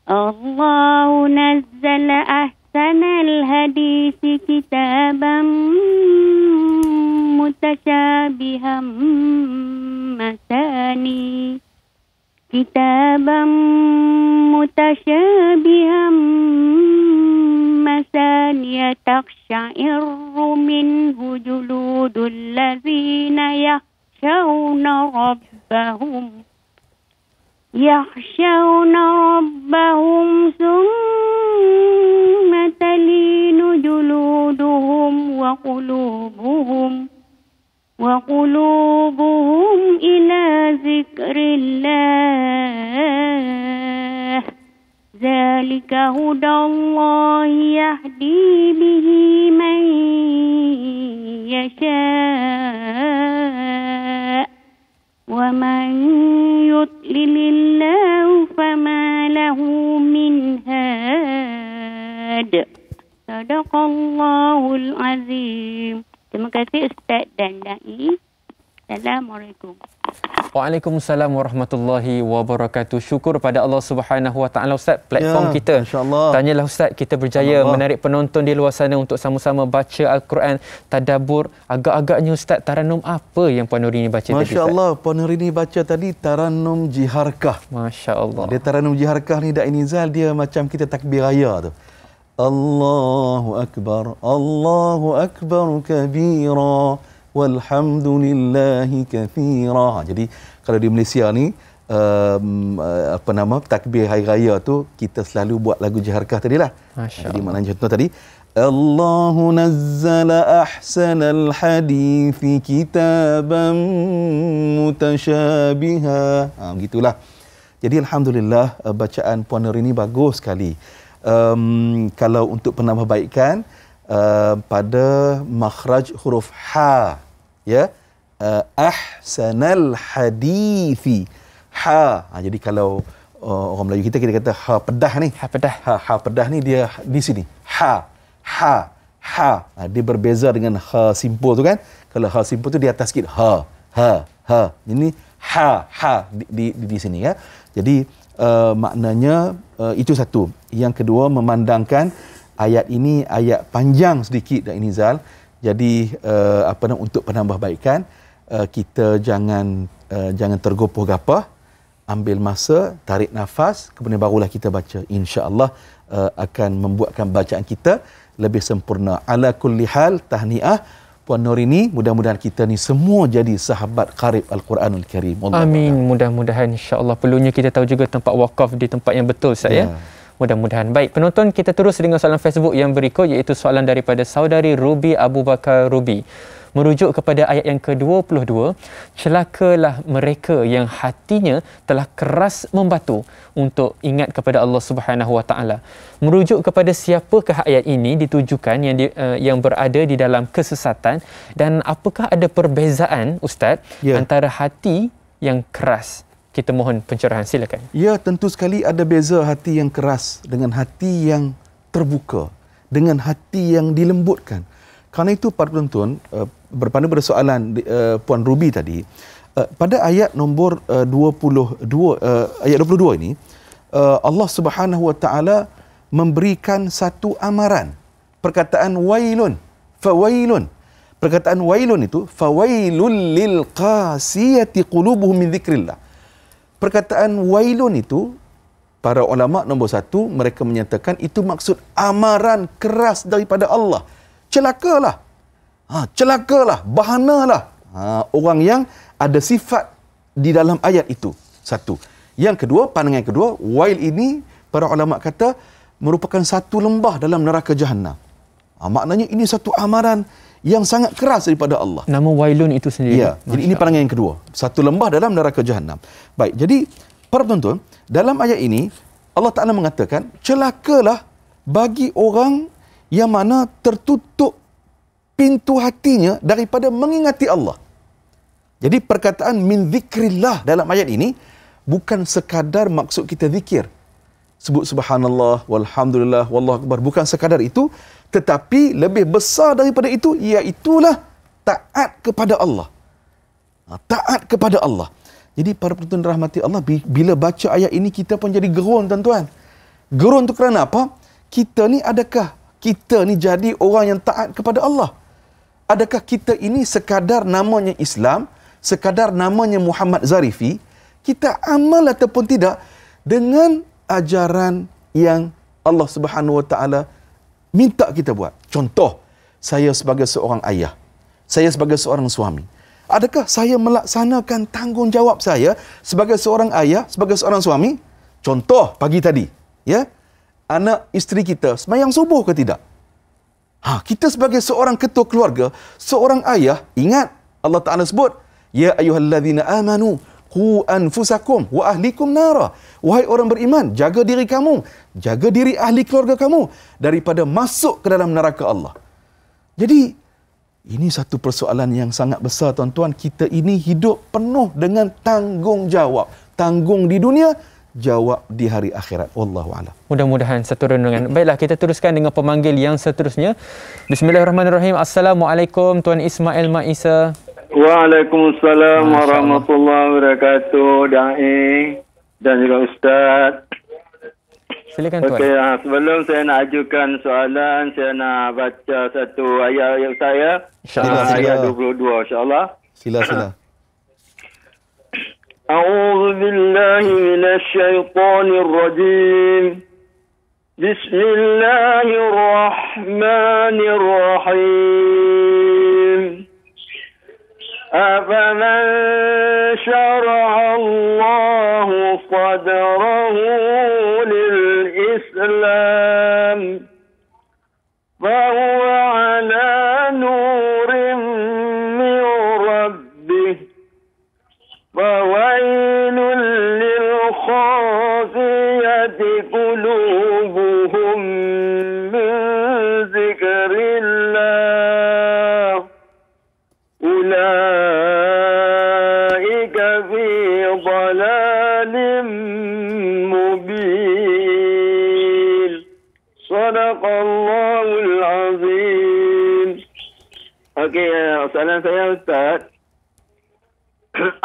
[SPEAKER 3] Allahu nazzala ahsanal hadisi kitaban mutasyabihan masani. Kitaban mutasyabihan masaniya takhsha'irru minhu juludul ladzina yakhshawna rabbahum summa talinu juluduhum wa qulubuhum ila zikrillah. Zalika hudallahi yahdi bihi man yasha' wa man yudlilillahu fama lahu min had. Sadaqallahul azim. Terima kasih Ustaz dan Dai. Assalamualaikum.
[SPEAKER 1] Waalaikumsalam warahmatullahi wabarakatuh. Syukur pada Allah Subhanahu wa taala, Ustaz. Platform
[SPEAKER 2] ya,
[SPEAKER 1] kita,
[SPEAKER 2] insya-Allah.
[SPEAKER 1] Tanyalah Ustaz, kita berjaya menarik penonton di luar sana untuk sama-sama baca Al-Quran, tadabbur. Agak-agaknya Ustaz, taranum apa yang Puan Nurini baca tadi, Ustaz?
[SPEAKER 2] Masya-Allah, Puan Nurini baca tadi taranum jiharkah.
[SPEAKER 1] Masya-Allah.
[SPEAKER 2] Dia taranum jiharkah ni, Dai Nizal, dia macam kita takbir raya tu. Allahu akbar kabira walhamdulillahi kathira. Jadi kalau di Malaysia ni takbir hari raya tu kita selalu buat lagu Jaharkah tadilah. Jadi maknanya contoh tadi, Allahu nazzala ahsanal hadithi kitaban mutasyabiha. Begitulah. Jadi alhamdulillah bacaan Puan Nur ini bagus sekali. Kalau untuk penambahbaikan pada makhraj huruf ha, ya, ahsanal hadithi, ha. Jadi kalau orang Melayu kita kata ha pedah ni, ha pedah ni dia di sini, ha. Dia berbeza dengan ha simpul tu kan. Kalau ha simpul tu di atas sikit, ha. Ini ha di sini ya. Jadi maknanya itu satu. Yang kedua, memandangkan ayat ini ayat panjang sedikit dan Nizal. Jadi untuk penambahbaikan, kita jangan tergopoh gapah, ambil masa, tarik nafas, kemudian barulah kita baca. Insya-Allah akan membuatkan bacaan kita lebih sempurna. Ala kulli hal, tahniah Puan Nur ini, mudah-mudahan kita ni semua jadi sahabat qarib Al-Quranul Karim.
[SPEAKER 1] Amin. Mudah-mudahan, insya-Allah. Perlunya kita tahu juga tempat wakaf di tempat yang betul, saya. Mudah-mudahan. Baik, penonton, kita terus dengan soalan Facebook yang berikut, iaitu soalan daripada saudari Ruby Abu Bakar Ruby. Merujuk kepada ayat yang ke-22, celakalah mereka yang hatinya telah keras membatu untuk ingat kepada Allah Subhanahu Wa Taala. Merujuk kepada siapakah ayat ini ditujukan yang berada di dalam kesesatan, dan apakah ada perbezaan, Ustaz, antara hati yang keras? Kita mohon pencerahan, silakan.
[SPEAKER 2] Ya, tentu sekali ada beza hati yang keras dengan hati yang terbuka, dengan hati yang dilembutkan. Karena itu para penonton, berpandu pada soalan Puan Ruby tadi, pada ayat nombor 22 ini, Allah Subhanahu Wa Taala memberikan satu amaran, perkataan wailun, fawailun. Perkataan wailun itu fawailul lil qasiyati qulubuhum min dzikrillah. Perkataan wailun itu, para ulama nombor satu, mereka menyatakan itu maksud amaran keras daripada Allah. Celakalah. Celakalah, bahanalah orang yang ada sifat di dalam ayat itu. Satu. Yang kedua, pandangan kedua, wail ini para ulama kata merupakan satu lembah dalam neraka Jahannam. Maknanya ini satu amaran yang sangat keras daripada Allah.
[SPEAKER 1] Nama wailun itu sendiri.
[SPEAKER 2] Ya, jadi ini pandangan yang kedua. Satu lembah dalam neraka Jahannam. Baik, jadi para penonton, dalam ayat ini Allah Ta'ala mengatakan, celakalah bagi orang yang mana tertutup pintu hatinya daripada mengingati Allah. Jadi perkataan min zikrillah dalam ayat ini bukan sekadar maksud kita zikir. Sebut subhanallah, walhamdulillah, wallahu akbar. Bukan sekadar itu, tetapi lebih besar daripada itu, iaitulah taat kepada Allah. Taat kepada Allah. Jadi para penonton rahmati Allah, bila baca ayat ini kita pun jadi gerun, tuan-tuan. Gerun tu kerana apa? Kita ni jadi orang yang taat kepada Allah? Adakah kita ini sekadar namanya Islam, sekadar namanya Muhammad Zarifi, kita amal ataupun tidak dengan ajaran yang Allah Subhanahu Wa Taala minta kita buat? Contoh, saya sebagai seorang ayah, saya sebagai seorang suami, adakah saya melaksanakan tanggungjawab saya sebagai seorang ayah, sebagai seorang suami? Contoh pagi tadi, ya, anak isteri kita sembahyang subuh ke tidak? Kita sebagai seorang ketua keluarga, seorang ayah, ingat Allah Ta'ala sebut, ya ayyuhallazina amanu qu anfusakum wa ahlikum nara. Wahai orang beriman, jaga diri kamu, jaga diri ahli keluarga kamu daripada masuk ke dalam neraka Allah. Jadi ini satu persoalan yang sangat besar, tuan-tuan. Kita ini hidup penuh dengan tanggungjawab. Tanggung di dunia, jawab di hari akhirat. Wallahu a'lam.
[SPEAKER 1] Mudah-mudahan satu renungan. Baiklah, kita teruskan dengan pemanggil yang seterusnya. Bismillahirrahmanirrahim. Assalamualaikum Tuan Ismail Maisa.
[SPEAKER 4] Waalaikumsalam warahmatullahi wabarakatuh, Da'i dan juga Ustaz.
[SPEAKER 1] Silakan Tuan.
[SPEAKER 4] Okey, sebelum saya nak ajukan soalan, saya nak baca satu ayat saya.
[SPEAKER 2] InsyaAllah.
[SPEAKER 4] Ayat 22, insyaAllah.
[SPEAKER 2] Sila.
[SPEAKER 4] أعوذ بالله من الشيطان الرجيم بسم الله الرحمن الرحيم أفمن شرع الله صدره للإسلام فهو على نور من ربه فويل للقاسية قلوبهم من ذكر الله أولئك في ضلال مبين صدق الله العظيم. Okey, soalan saya Ustaz.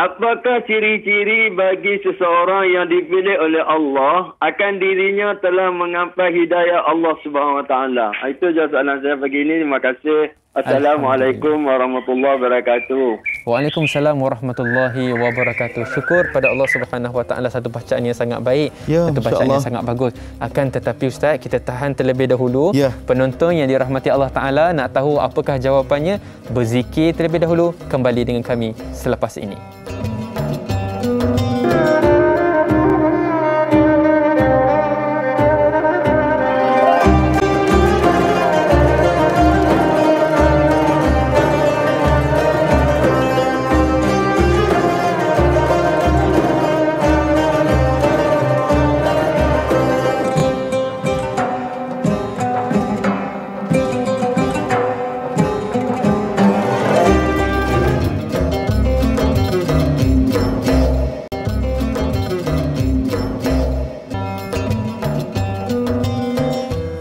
[SPEAKER 4] Apakah ciri-ciri bagi seseorang yang dipilih oleh Allah akan dirinya telah mengampai hidayah Allah Subhanahu Wa Taala? Itu je soalan saya pagi ini. Terima kasih. Assalamualaikum warahmatullahi wabarakatuh.
[SPEAKER 1] Waalaikumsalam warahmatullahi wabarakatuh. Syukur pada Allah Subhanahu Wa Taala, satu bacaan yang sangat baik, satu bacaan yang sangat bagus. Akan tetapi Ustaz, kita tahan terlebih dahulu. Penonton yang dirahmati Allah Taala nak tahu apakah jawapannya, berzikir terlebih dahulu. Kembali dengan kami selepas ini.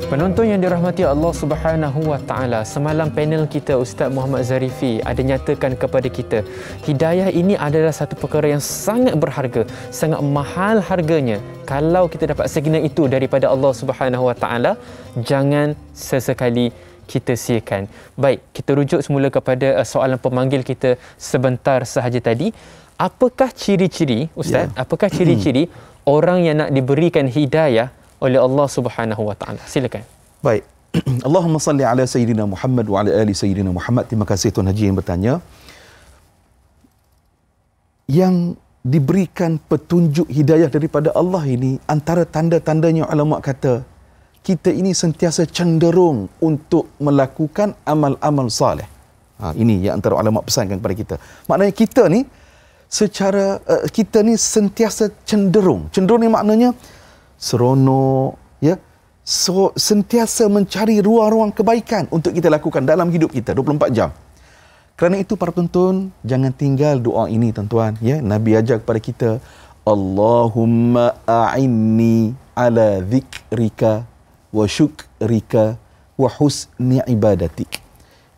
[SPEAKER 1] Penonton yang dirahmati Allah Subhanahu Wa Taala, semalam panel kita Ustaz Muhammad Zarifi ada nyatakan kepada kita, hidayah ini adalah satu perkara yang sangat berharga, sangat mahal harganya. Kalau kita dapat segina itu daripada Allah Subhanahu Wa Taala, jangan sesekali kita siakan. Baik, kita rujuk semula kepada soalan pemanggil kita sebentar sahaja tadi. Apakah ciri-ciri Ustaz? Apakah ciri-ciri orang yang nak diberikan hidayah oleh Allah Subhanahu Wa Taala? Silakan.
[SPEAKER 2] Baik. Allahumma salli ala sayyidina Muhammad wa ala ali sayyidina Muhammad. Terima kasih Tuan Haji yang bertanya. Yang diberikan petunjuk hidayah daripada Allah ini, antara tanda-tandanya ulama kata, kita ini sentiasa cenderung untuk melakukan amal-amal soleh. Ini yang antara ulama pesankan kepada kita. Maknanya kita ni secara kita ni sentiasa cenderung. Cenderung ni maknanya seronok, ya, sentiasa mencari ruang-ruang kebaikan untuk kita lakukan dalam hidup kita 24 jam. Kerana itu para penonton, jangan tinggal doa ini tuan-tuan, ya. Nabi ajar kepada kita, Allahumma a'inni ala dhikrika wa syukrika wa husni ibadatik.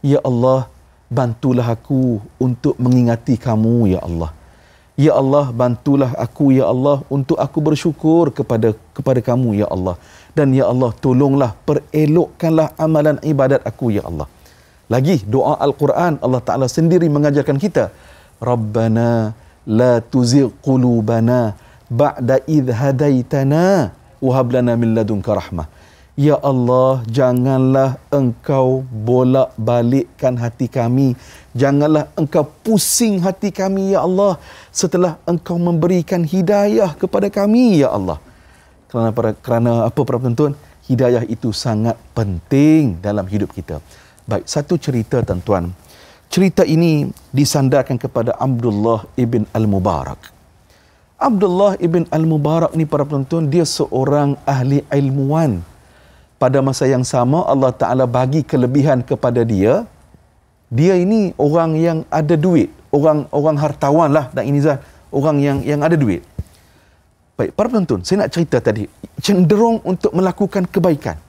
[SPEAKER 2] Ya Allah, bantulah aku untuk mengingati kamu, ya Allah. Ya Allah, bantulah aku, ya Allah, untuk aku bersyukur kepada kamu, ya Allah. Dan ya Allah, tolonglah, perelokkanlah amalan ibadat aku, ya Allah. Lagi, doa Al-Quran, Allah Ta'ala sendiri mengajarkan kita, Rabbana la tuzigh qulubana ba'da idh hadaitana wa hab lana min ladunka rahmah. Ya Allah, janganlah engkau bolak-balikkan hati kami. Janganlah engkau pusing hati kami, ya Allah, setelah engkau memberikan hidayah kepada kami, ya Allah. Kerana apa para penonton? Hidayah itu sangat penting dalam hidup kita. Baik, satu cerita tuan-tuan. Cerita ini disandarkan kepada Abdullah ibn Al-Mubarak. Abdullah ibn Al-Mubarak ni para penonton, dia seorang ahli ilmuwan. Pada masa yang sama Allah Ta'ala bagi kelebihan kepada dia. Dia ini orang yang ada duit, orang hartawan lah, dan ini orang yang ada duit. Baik, para penonton, saya nak cerita tadi, cenderung untuk melakukan kebaikan.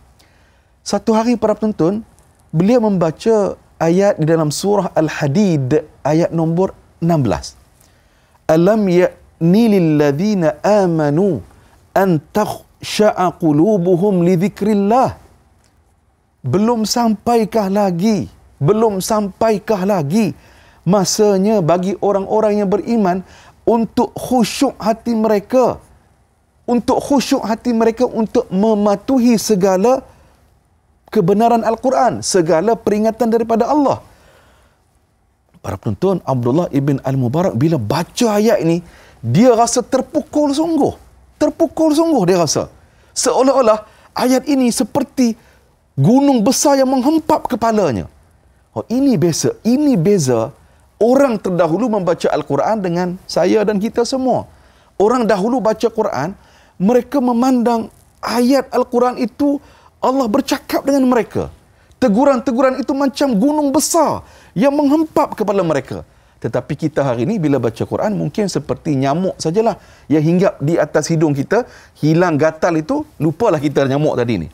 [SPEAKER 2] Satu hari para penonton, beliau membaca ayat di dalam surah Al-Hadid ayat nombor 16. Alam ya'ni lilladzina amanu an takhsha'a qulubuhum li dzikrillah. Belum sampaikah lagi masanya bagi orang-orang yang beriman untuk khusyuk hati mereka, untuk mematuhi segala kebenaran Al-Quran, segala peringatan daripada Allah. Para penonton, Abdullah ibn Al-Mubarak bila baca ayat ini, dia rasa terpukul sungguh. terpukul sungguh dia rasa. Seolah-olah ayat ini seperti gunung besar yang menghempap kepalanya. Oh, ini beza orang terdahulu membaca Al-Quran dengan saya dan kita semua. Orang dahulu baca Quran, mereka memandang ayat Al-Quran itu Allah bercakap dengan mereka. Teguran-teguran itu macam gunung besar yang menghempap kepala mereka. Tetapi kita hari ini bila baca Quran mungkin seperti nyamuk sajalah yang hinggap di atas hidung kita, hilang gatal itu, lupalah kita nyamuk tadi ni.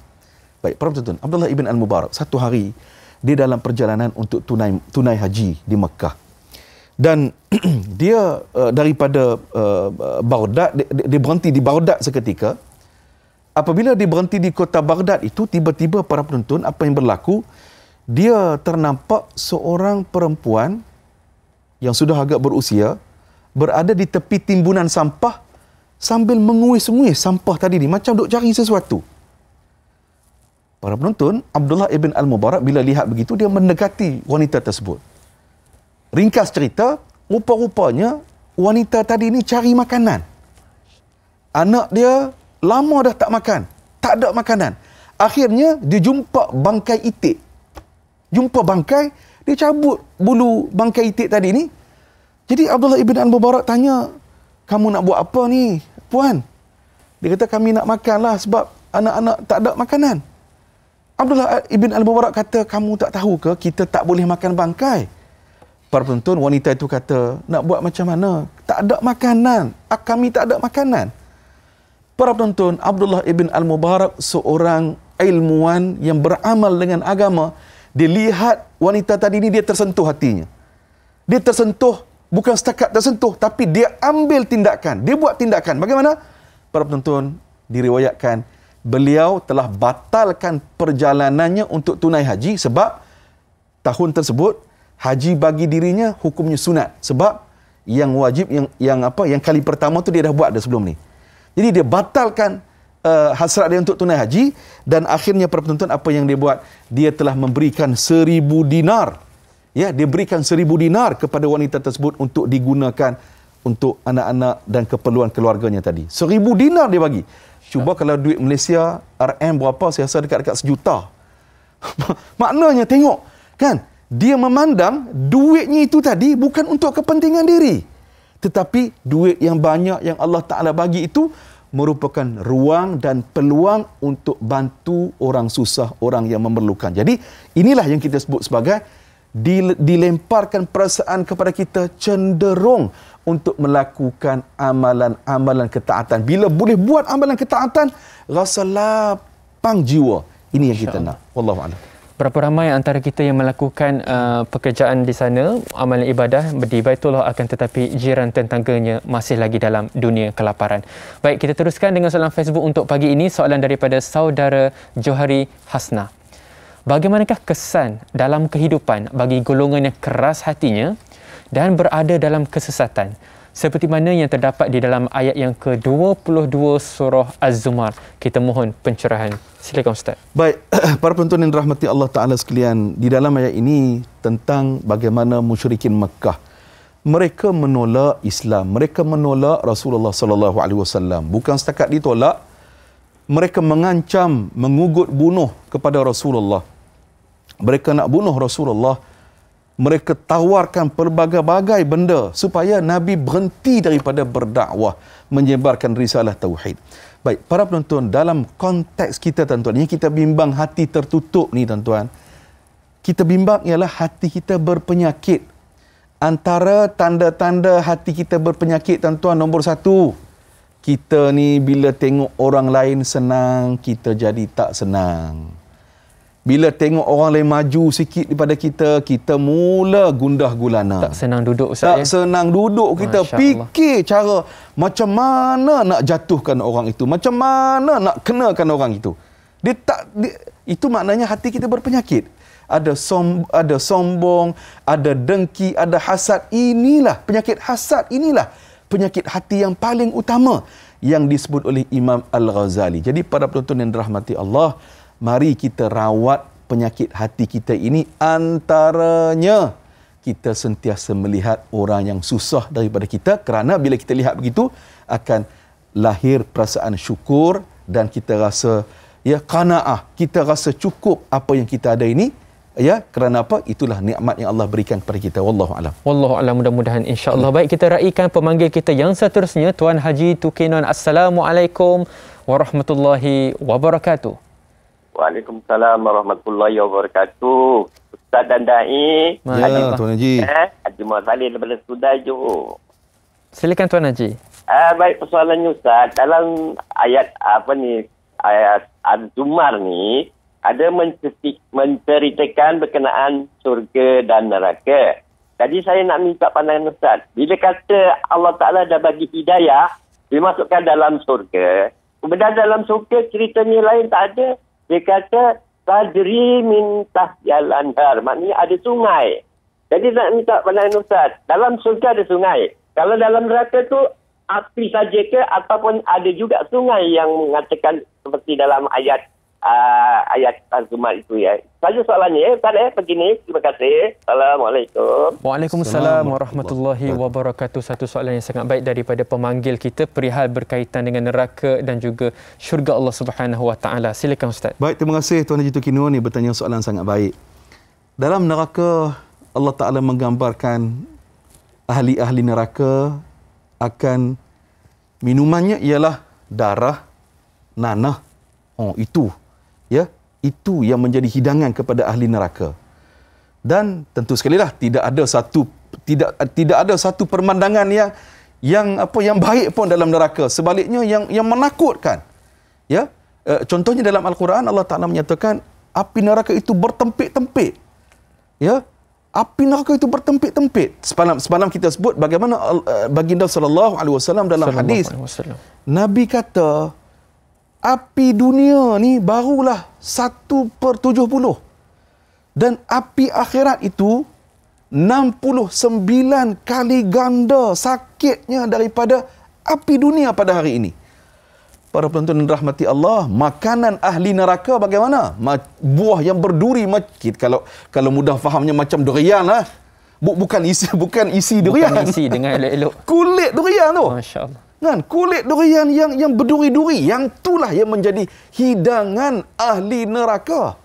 [SPEAKER 2] Baik, para penonton, Abdullah ibn Al-Mubarak satu hari dia dalam perjalanan untuk tunai haji di Mekah. Dan dia daripada Baghdad, dia berhenti di Baghdad seketika. Apabila dia berhenti di kota Baghdad itu, tiba-tiba para penonton, apa yang berlaku? Dia ternampak seorang perempuan yang sudah agak berusia berada di tepi timbunan sampah sambil menguis-nguis sampah tadi ni, macam duk cari sesuatu. Para penonton, Abdullah ibn Al-Mubarak bila lihat begitu, dia mendekati wanita tersebut. Ringkas cerita, rupa-rupanya wanita tadi ni cari makanan. Anak dia lama dah tak makan, tak ada makanan. Akhirnya dia jumpa bangkai itik. Jumpa bangkai, dia cabut bulu bangkai itik tadi ni. Jadi Abdullah ibn Al-Mubarak tanya, kamu nak buat apa ni, puan? Dia kata, kami nak makanlah sebab anak-anak tak ada makanan. Abdullah ibn Al-Mubarak kata, kamu tak tahu ke kita tak boleh makan bangkai? Para penonton, wanita itu kata, nak buat macam mana? Tak ada makanan. Kami tak ada makanan. Para penonton, Abdullah ibn Al-Mubarak seorang ilmuwan yang beramal dengan agama. Dia lihat wanita tadi ni, dia tersentuh hatinya. Dia tersentuh, bukan setakat tersentuh, tapi dia ambil tindakan. Dia buat tindakan. Bagaimana? Para penonton, diriwayatkan, beliau telah batalkan perjalanannya untuk tunai haji sebab tahun tersebut, haji bagi dirinya hukumnya sunat. Sebab yang wajib, yang kali pertama tu dia dah buat dah sebelum ni. Jadi dia batalkan hasrat dia untuk tunai haji, dan akhirnya para penonton, apa yang dia buat? Dia telah memberikan 1,000 dinar. Ya, dia berikan 1,000 dinar kepada wanita tersebut untuk digunakan untuk anak-anak dan keperluan keluarganya tadi. 1,000 dinar dia bagi. Cuba kalau duit Malaysia RM berapa, saya rasa dekat-dekat 1 juta. Maknanya tengok, kan? Dia memandang duitnya itu tadi bukan untuk kepentingan diri, tetapi duit yang banyak yang Allah Ta'ala bagi itu merupakan ruang dan peluang untuk bantu orang susah, orang yang memerlukan. Jadi inilah yang kita sebut sebagai dilemparkan perasaan kepada kita cenderung untuk melakukan amalan-amalan ketaatan. Bila boleh buat amalan ketaatan, rasa lapang jiwa. Ini yang kita nak. Wallahu a'lam.
[SPEAKER 1] Berapa ramai antara kita yang melakukan pekerjaan di sana, amalan ibadah di Baitullah, akan tetapi jiran tetangganya masih lagi dalam dunia kelaparan. Baik, kita teruskan dengan soalan Facebook untuk pagi ini. Soalan daripada saudara Johari Hasna. Bagaimanakah kesan dalam kehidupan bagi golongan yang keras hatinya dan berada dalam kesesatan? Seperti mana yang terdapat di dalam ayat yang ke-22 surah Az-Zumar. Kita mohon pencerahan. Silakan Ustaz.
[SPEAKER 2] Baik, para penonton yang dirahmati Allah Ta'ala sekalian, di dalam ayat ini tentang bagaimana musyrikin Mekah. Mereka menolak Islam, mereka menolak Rasulullah sallallahu alaihi wasallam. Bukan setakat ditolak, mereka mengancam, mengugut bunuh kepada Rasulullah. Mereka nak bunuh Rasulullah. Mereka tawarkan pelbagai-bagai benda supaya Nabi berhenti daripada berdakwah, menyebarkan risalah tauhid. Baik, para penonton, dalam konteks kita tuan-tuan, yang kita bimbang hati tertutup ni tuan-tuan, kita bimbang ialah hati kita berpenyakit. Antara tanda-tanda hati kita berpenyakit tuan-tuan, nombor 1, kita ni bila tengok orang lain senang, kita jadi tak senang. Bila tengok orang lain maju sikit daripada kita, kita mula gundah gulana.
[SPEAKER 1] Tak senang duduk Ustaz.
[SPEAKER 2] Tak senang duduk kita. Fikir cara macam mana nak jatuhkan orang itu. Macam mana nak kenakan orang itu. Itu maknanya hati kita berpenyakit. Ada sombong, ada dengki, ada hasad. Inilah penyakit hasad, inilah penyakit hati yang paling utama yang disebut oleh Imam Al-Ghazali. Jadi para penonton yang dirahmati Allah, mari kita rawat penyakit hati kita ini. Antaranya, kita sentiasa melihat orang yang susah daripada kita, kerana bila kita lihat begitu, akan lahir perasaan syukur dan kita rasa ya qanaah, kita rasa cukup apa yang kita ada ini. Ya, kerana apa? Itulah nikmat yang Allah berikan kepada kita. Wallahu alam.
[SPEAKER 1] Wallahu alam, mudah-mudahan insya-Allah. Baik, kita raikan pemanggil kita yang seterusnya, Tuan Haji Tukinon. Assalamualaikum warahmatullahi wabarakatuh.
[SPEAKER 5] Waalaikumsalam warahmatullahi wabarakatuh. Ustaz dan Dai.
[SPEAKER 2] Ya, Tuan Haji.
[SPEAKER 5] Haji Muhammad Salih daripada Sudai Johor.
[SPEAKER 1] Silakan Tuan Haji.
[SPEAKER 5] Baik, persoalannya Ustaz, dalam ayat ayat Az-Zumar ni ada menceritakan berkenaan surga dan neraka. Jadi saya nak minta pandangan Ustaz. Bila kata Allah Ta'ala dah bagi hidayah, dimasukkan dalam surga. Kemudian dalam surga ceritanya lain tak ada. Dia kata, tajri min tahyal anhar. Maknanya ada sungai. Jadi nak minta pandangan Ustaz. Dalam surga ada sungai. Kalau dalam neraka tu api saja ke ataupun ada juga sungai yang mengatakan seperti dalam ayat Az-Zumar itu ya. Saja soalannya ya. Ustaz begini. Terima kasih. Assalamualaikum.
[SPEAKER 1] Waalaikumsalam warahmatullahi wabarakatuh. Satu soalan yang sangat baik daripada pemanggil kita perihal berkaitan dengan neraka dan juga syurga Allah Subhanahu Wa Taala. Silakan Ustaz.
[SPEAKER 2] Baik, terima kasih Tuan Haji Tukinon ni bertanya soalan sangat baik. Dalam neraka Allah Ta'ala menggambarkan ahli-ahli neraka akan minumannya ialah darah, nanah. Itu. Ya, itu yang menjadi hidangan kepada ahli neraka. Dan tentu sekali lah tidak ada satu pemandangan yang baik pun dalam neraka. Sebaliknya yang menakutkan. Ya, contohnya dalam Al-Quran Allah Taala menyatakan api neraka itu bertempik-tempik. Ya, api neraka itu bertempik-tempik. Semalam kita sebut bagaimana baginda sallallahu alaihi wasallam dalam hadis. Nabi kata api dunia ni barulah 1/70 dan api akhirat itu 69 kali ganda sakitnya daripada api dunia pada hari ini. Para penonton yang dirahmati Allah, makanan ahli neraka bagaimana? Buah yang berduri, kalau mudah fahamnya macam durian lah. Bukan isi durian.
[SPEAKER 1] Bukan isi dengan elok-elok.
[SPEAKER 2] Kulit durian tu.
[SPEAKER 1] Masya-Allah.
[SPEAKER 2] Kan, kulit durian yang berduri-duri, yang itulah yang menjadi hidangan ahli neraka.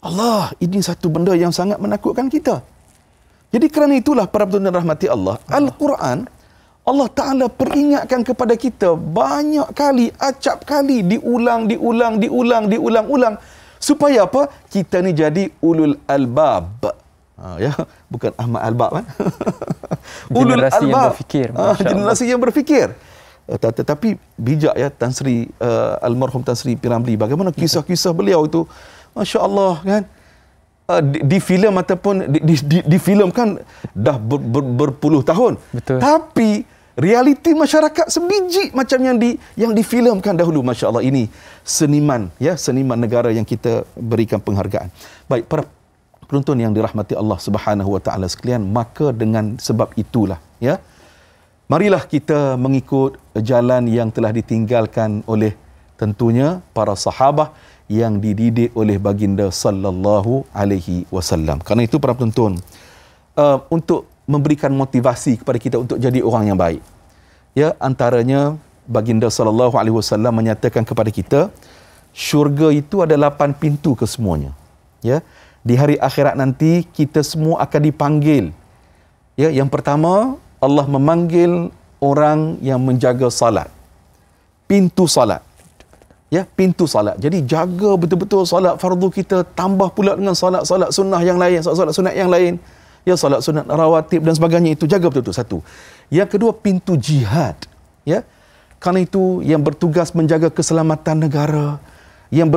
[SPEAKER 2] Allah, ini satu benda yang sangat menakutkan kita. Jadi kerana itulah para penonton rahmati Allah, Al-Quran Allah Ta'ala peringatkan kepada kita banyak kali, acap kali, diulang. Supaya apa? Kita ni jadi ulul albab. Ya, bukan Ahmad Albab kan? Ulul
[SPEAKER 1] generasi
[SPEAKER 2] albab.
[SPEAKER 1] Yang berfikir.
[SPEAKER 2] Generasi yang berfikir. Tetapi bijak ya Tan Sri almarhum Tan Sri P. Ramlee, bagaimana kisah-kisah beliau itu, masya-Allah kan? Di filem ataupun difilmkan dah berpuluh tahun.
[SPEAKER 1] Betul. Tapi
[SPEAKER 2] realiti masyarakat sebiji macam yang difilmkan dahulu, masya-Allah. Ini seniman negara yang kita berikan penghargaan. Baik, para penonton yang dirahmati Allah Subhanahu Wa Taala sekalian, maka dengan sebab itulah ya, marilah kita mengikut jalan yang telah ditinggalkan oleh tentunya para sahabat yang dididik oleh baginda sallallahu alaihi wasallam. Karena itu para penonton, untuk memberikan motivasi kepada kita untuk jadi orang yang baik. Ya, antaranya baginda sallallahu alaihi wasallam menyatakan kepada kita, syurga itu ada 8 pintu kesemuanya. Ya, di hari akhirat nanti kita semua akan dipanggil. Ya, yang pertama Allah memanggil orang yang menjaga salat. Pintu salat. Ya, pintu salat. Jadi jaga betul-betul salat fardu kita, tambah pula dengan salat-salat sunnah yang lain, salat sunat yang lain. Ya, salat sunat rawatib dan sebagainya itu jaga betul-betul. Satu. Yang kedua, pintu jihad. Ya. Karena itu yang bertugas menjaga keselamatan negara, yang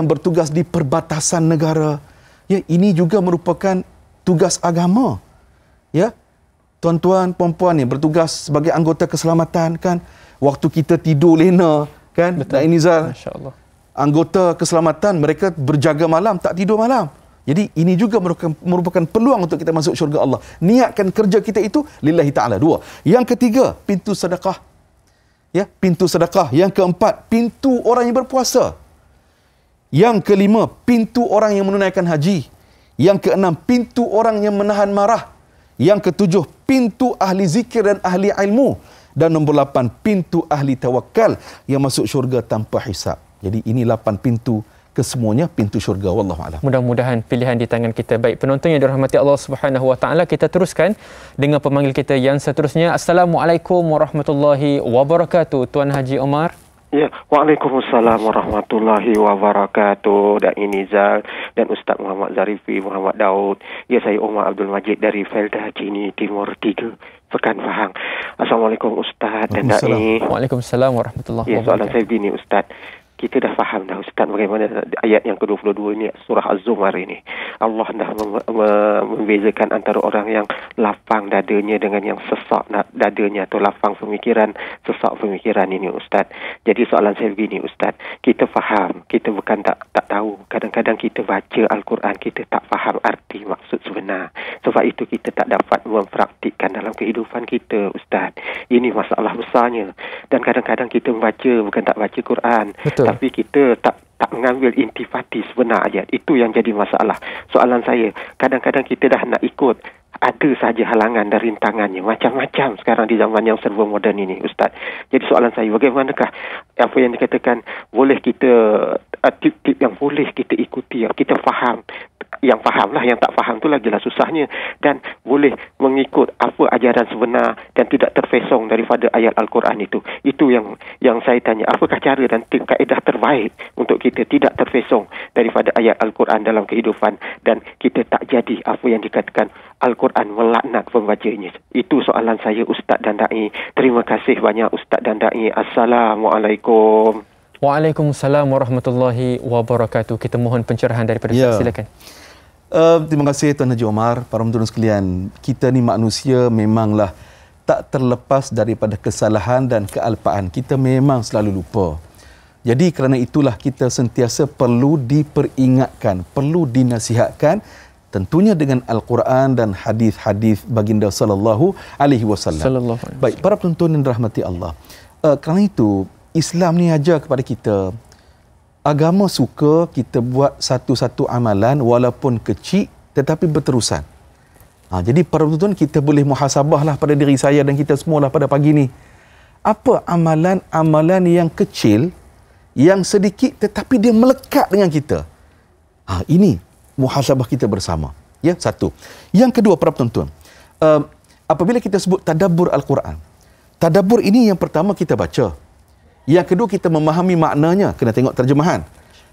[SPEAKER 2] bertugas di perbatasan negara. Ya, ini juga merupakan tugas agama. Ya. Tuan-tuan, puan-puan yang bertugas sebagai anggota keselamatan kan, waktu kita tidur lena kan, Dain Nizal,
[SPEAKER 1] masya-Allah,
[SPEAKER 2] anggota keselamatan mereka berjaga malam, tak tidur malam. Jadi ini juga merupakan peluang untuk kita masuk syurga Allah. Niatkan kerja kita itu lillahi ta'ala. 2. Yang ketiga, pintu sedekah. Ya, pintu sedekah. Yang keempat, pintu orang yang berpuasa. Yang kelima, pintu orang yang menunaikan haji. Yang keenam, pintu orang yang menahan marah. Yang ketujuh, pintu ahli zikir dan ahli ilmu. Dan nombor 8, pintu ahli tawakal yang masuk syurga tanpa hisab. Jadi ini 8 pintu, kesemuanya pintu syurga. Wallahu a'lam.
[SPEAKER 1] Mudah-mudahan pilihan di tangan kita. Baik, penonton yang dirahmati Allah Subhanahu Wa Taala, kita teruskan dengan pemanggil kita yang seterusnya. Assalamualaikum warahmatullahi wabarakatuh. Tuan Haji Omar.
[SPEAKER 6] Ya, Waalaikumsalam warahmatullahi wabarakatuh. Dan Nizal dan Ustaz Muhammad Zarifi Muhammad Daud. Ya, saya Umar Abdul Majid dari Felda Cini Timur 3, Pekan Pahang. Assalamualaikum Ustaz dan Dai.
[SPEAKER 1] Waalaikumsalam warahmatullahi wabarakatuh.
[SPEAKER 6] Ya, soalan saya begini Ustaz. Kita dah faham dah Ustaz bagaimana ayat yang ke-22 ini, surah Az-Zumar ini. Allah dah membezakan antara orang yang lapang dadanya dengan yang sesak dadanya, atau lapang pemikiran, sesak pemikiran ini Ustaz. Jadi soalan saya begini Ustaz, kita faham, kita bukan tak tahu. Kadang-kadang kita baca Al-Quran, kita tak faham arti maksud sebenar. Sebab itu kita tak dapat mempraktikkan dalam kehidupan kita Ustaz. Ini masalah besarnya. Dan kadang-kadang kita membaca, bukan tak baca Quran.
[SPEAKER 1] Betul.
[SPEAKER 6] Tapi kita tak mengambil intifati sebenar ayat. Itu yang jadi masalah. Soalan saya, kadang-kadang kita dah nak ikut, ada saja halangan dan rintangannya. Macam-macam sekarang di zaman yang serba moden ini, Ustaz. Jadi soalan saya, bagaimanakah apa yang dikatakan, boleh kita, tip-tip yang boleh kita ikuti, yang kita faham. Yang fahamlah, yang tak faham tu lagilah susahnya. Dan boleh mengikut apa ajaran sebenar dan tidak terfesong daripada ayat Al-Quran itu. Itu yang saya tanya. Apakah cara dan kaedah terbaik untuk kita tidak terfesong daripada ayat Al-Quran dalam kehidupan dan kita tak jadi apa yang dikatakan Al-Quran melaknat pembacanya. Itu soalan saya Ustaz dan Da'i. Terima kasih banyak Ustaz dan Da'i. Assalamualaikum.
[SPEAKER 1] Waalaikumsalam warahmatullahi wabarakatuh. Kita mohon pencerahan daripada Ustaz. Silakan.
[SPEAKER 2] Terima kasih Tuan Haji Omar. Para penonton sekalian, kita ni manusia memanglah tak terlepas daripada kesalahan dan kealpaan. Kita memang selalu lupa. Jadi kerana itulah kita sentiasa perlu diperingatkan, perlu dinasihatkan, tentunya dengan Al-Quran dan hadis-hadis baginda sallallahu alaihi wasallam. Baik, para penonton yang dirahmati Allah. Kerana itu Islam ni ajar kepada kita, agama suka kita buat satu-satu amalan walaupun kecil tetapi berterusan. Jadi para penonton, kita boleh muhasabahlah pada diri saya dan kita semualah pada pagi ni. Apa amalan-amalan yang kecil, yang sedikit tetapi dia melekat dengan kita? Ini muhasabah kita bersama. Ya, satu. Yang kedua para penonton, apabila kita sebut tadabbur Al-Quran, tadabbur ini yang pertama kita baca. Yang kedua, kita memahami maknanya, kena tengok terjemahan.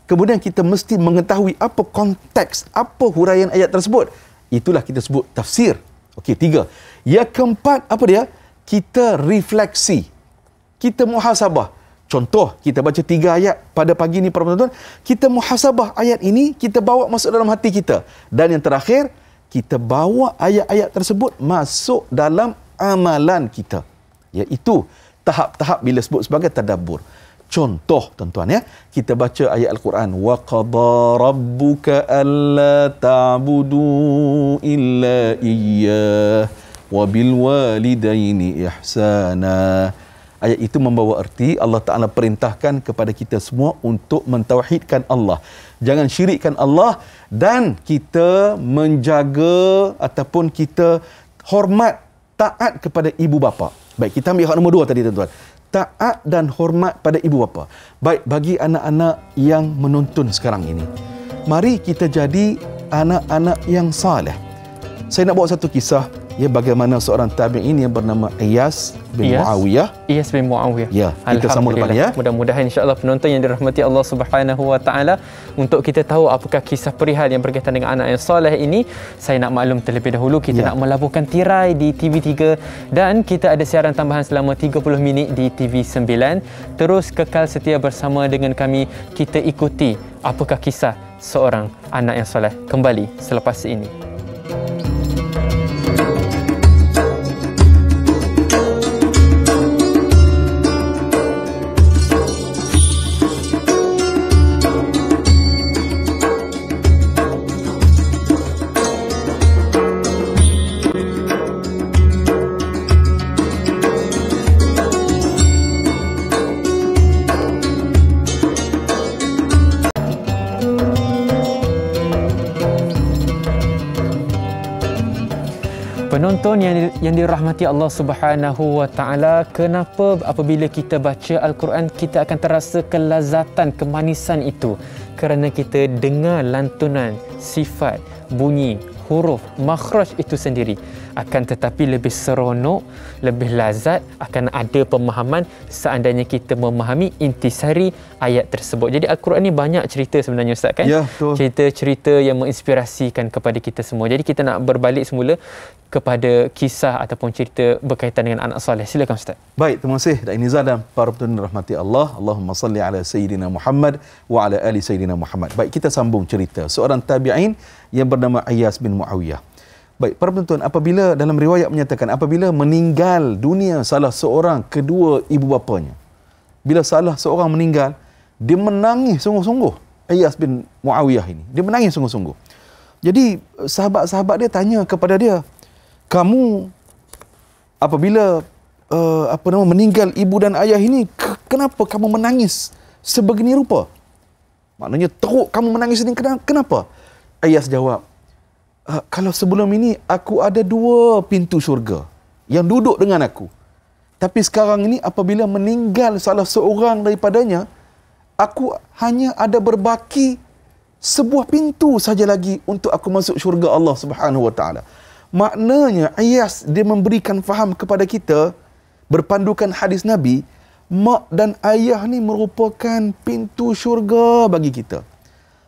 [SPEAKER 2] Kemudian kita mesti mengetahui apa konteks, apa huraian ayat tersebut. Itulah kita sebut tafsir. Okey, 3. Yang keempat, apa dia? Kita refleksi. Kita muhasabah. Contoh, kita baca 3 ayat pada pagi ni para penonton, kita muhasabah ayat ini, kita bawa masuk dalam hati kita. Dan yang terakhir, kita bawa ayat-ayat tersebut masuk dalam amalan kita. Iaitu tahap-tahap bila sebut sebagai tadabbur. Contoh tuan-tuan ya, kita baca ayat Al-Quran, wa qada rabbuka alla ta'budu illa iyyah wa bil walidaini ihsana. Ayat itu membawa erti Allah Ta'ala perintahkan kepada kita semua untuk mentauhidkan Allah. Jangan syirikkan Allah dan kita menjaga ataupun kita hormat, taat kepada ibu bapa. Baik, kita ambil hak nombor 2 tadi tuan-tuan. Taat dan hormat pada ibu bapa. Baik, bagi anak-anak yang menonton sekarang ini, mari kita jadi anak-anak yang saleh. Saya nak bawa satu kisah, bagaimana seorang tabi'in yang bernama Iyas bin Muawiyah.
[SPEAKER 1] Iyas bin Muawiyah.
[SPEAKER 2] Ya, kita sambung lepas ya.
[SPEAKER 1] Mudah-mudahan insya-Allah penonton yang dirahmati Allah Subhanahu wa taala, untuk kita tahu apakah kisah perihal yang berkaitan dengan anak yang soleh ini, saya nak maklum terlebih dahulu kita nak melabuhkan tirai di TV3 dan kita ada siaran tambahan selama 30 minit di TV9. Terus kekal setia bersama dengan kami, kita ikuti apakah kisah seorang anak yang soleh kembali selepas ini. Penonton yang dirahmati Allah Subhanahu wa taala, kenapa apabila kita baca Al-Quran kita akan terasa kelazatan, kemanisan itu? Kerana kita dengar lantunan, sifat, bunyi, huruf, makhraj itu sendiri. Akan tetapi lebih seronok, lebih lazat, akan ada pemahaman seandainya kita memahami intisari ayat tersebut. Jadi Al-Quran ni banyak cerita sebenarnya Ustaz kan?
[SPEAKER 2] Ya, betul.
[SPEAKER 1] Cerita-cerita yang menginspirasikan kepada kita semua. Jadi kita nak berbalik semula kepada kisah ataupun cerita berkaitan dengan anak soleh. Silakan Ustaz.
[SPEAKER 2] Baik, terima kasih Da'i Nizal dan para penonton rahmati Allah. Allahumma salli ala Sayyidina Muhammad wa ala ali Sayyidina Muhammad. Baik, kita sambung cerita seorang tabi'in yang bernama Iyas bin Muawiyah. Baik, para penonton, apabila dalam riwayat menyatakan apabila meninggal dunia salah seorang kedua ibu bapanya, bila salah seorang meninggal, dia menangis sungguh-sungguh. Iyas bin Muawiyah ini, dia menangis sungguh-sungguh. Jadi sahabat-sahabat dia tanya kepada dia, kamu apabila meninggal ibu dan ayah ini, kenapa kamu menangis sebegini rupa? Maknanya teruk kamu menangis ini, kenapa? Iyas jawab, kalau sebelum ini aku ada 2 pintu syurga yang duduk dengan aku. Tapi sekarang ini apabila meninggal salah seorang daripadanya, aku hanya ada berbaki sebuah pintu saja lagi untuk aku masuk syurga Allah Subhanahu wa taala. Maknanya Iyas dia memberikan faham kepada kita berpandukan hadis Nabi, mak dan ayah ni merupakan pintu syurga bagi kita.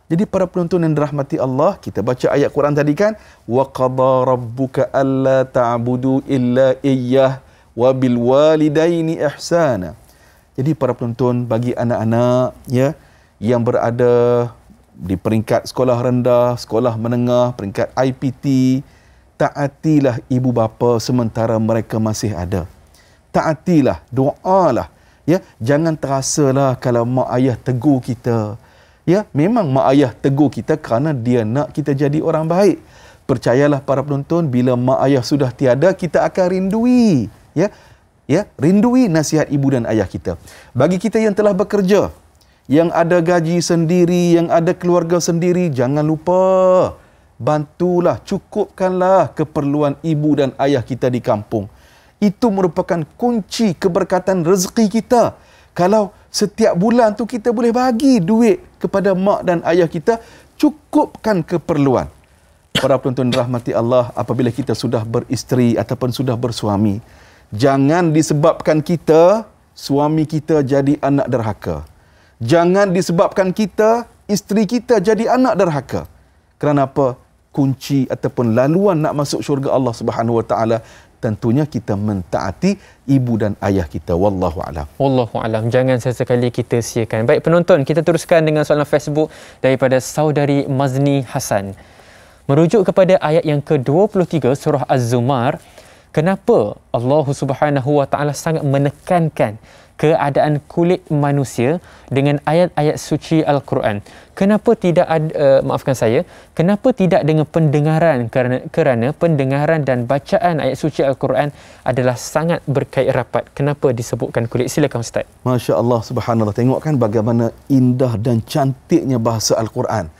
[SPEAKER 2] Jadi para penonton yang dirahmati Allah, kita baca ayat Quran tadi kan, wa qada rabbuka alla ta'budu illa iyyah wa bil walidaini ihsana. Jadi para penonton, bagi anak-anak ya yang berada di peringkat sekolah rendah, sekolah menengah, peringkat IPT, taatilah ibu bapa sementara mereka masih ada. Taatilah, doalah. Ya, jangan terasalah kalau mak ayah tegur kita. Ya, memang mak ayah tegur kita kerana dia nak kita jadi orang baik. Percayalah para penonton, bila mak ayah sudah tiada, kita akan rindui. Ya, rindui nasihat ibu dan ayah kita. Bagi kita yang telah bekerja, yang ada gaji sendiri, yang ada keluarga sendiri, jangan lupa bantulah, cukupkanlah keperluan ibu dan ayah kita di kampung. Itu merupakan kunci keberkatan rezeki kita. Kalau setiap bulan tu kita boleh bagi duit kepada mak dan ayah kita, cukupkan keperluan. Para penonton rahmati Allah, apabila kita sudah beristeri ataupun sudah bersuami, jangan disebabkan kita, suami kita jadi anak derhaka. Jangan disebabkan kita, isteri kita jadi anak derhaka. Kerana apa? Kunci ataupun laluan nak masuk syurga Allah Subhanahu wa taala, tentunya kita mentaati ibu dan ayah kita. Wallahu alam.
[SPEAKER 1] Wallahu alam. Jangan sesekali kita siakan. Baik penonton, kita teruskan dengan soalan Facebook daripada saudari Mazni Hasan. Merujuk kepada ayat yang ke-23 surah Az-Zumar, kenapa Allah Subhanahu wa taala sangat menekankan keadaan kulit manusia dengan ayat-ayat suci Al-Quran? Kenapa tidak kenapa tidak dengan pendengaran? Kerana pendengaran dan bacaan ayat suci Al-Quran adalah sangat berkait rapat. Kenapa disebutkan kulit? Silakan Ustaz.
[SPEAKER 2] Masya Allah, subhanallah. Tengok kan bagaimana indah dan cantiknya bahasa Al-Quran.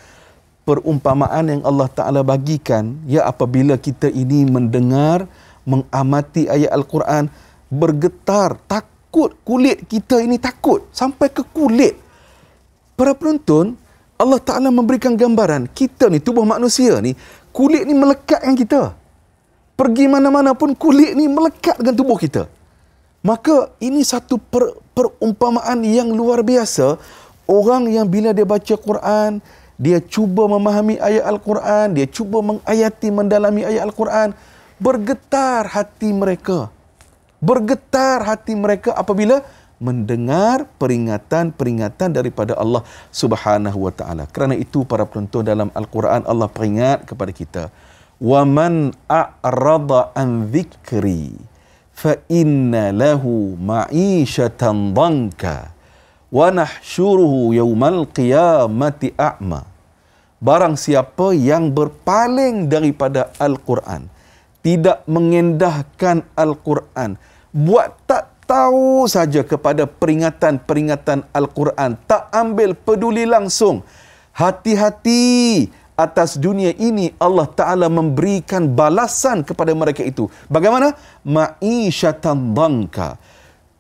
[SPEAKER 2] Perumpamaan yang Allah Ta'ala bagikan, ya, apabila kita ini mendengar, mengamati ayat Al-Quran, bergetar, takut, kulit kita ini takut sampai ke kulit. Para penonton, Allah Ta'ala memberikan gambaran, kita ni, tubuh manusia ni, kulit ni melekat dengan kita. Pergi mana-mana pun kulit ni melekat dengan tubuh kita. Maka ini satu perumpamaan yang luar biasa. Orang yang bila dia baca Quran, dia cuba memahami ayat Al-Quran, dia cuba mengayati, mendalami ayat Al-Quran, bergetar hati mereka. Bergetar hati mereka apabila mendengar peringatan-peringatan daripada Allah Subhanahu wa taala. Kerana itu para penonton, dalam Al-Quran Allah peringat kepada kita, wa man a'rada an dzikri fa inna lahu ma'ishatan dhanka wa nahsyuruhu yaumal qiyamati a'ma. Barang siapa yang berpaling daripada Al-Quran, tidak mengendahkan Al-Quran, buat tak tahu saja kepada peringatan-peringatan Al-Quran, tak ambil peduli langsung, hati-hati atas dunia ini Allah Ta'ala memberikan balasan kepada mereka itu. Bagaimana? Ma'isyatan dhanka.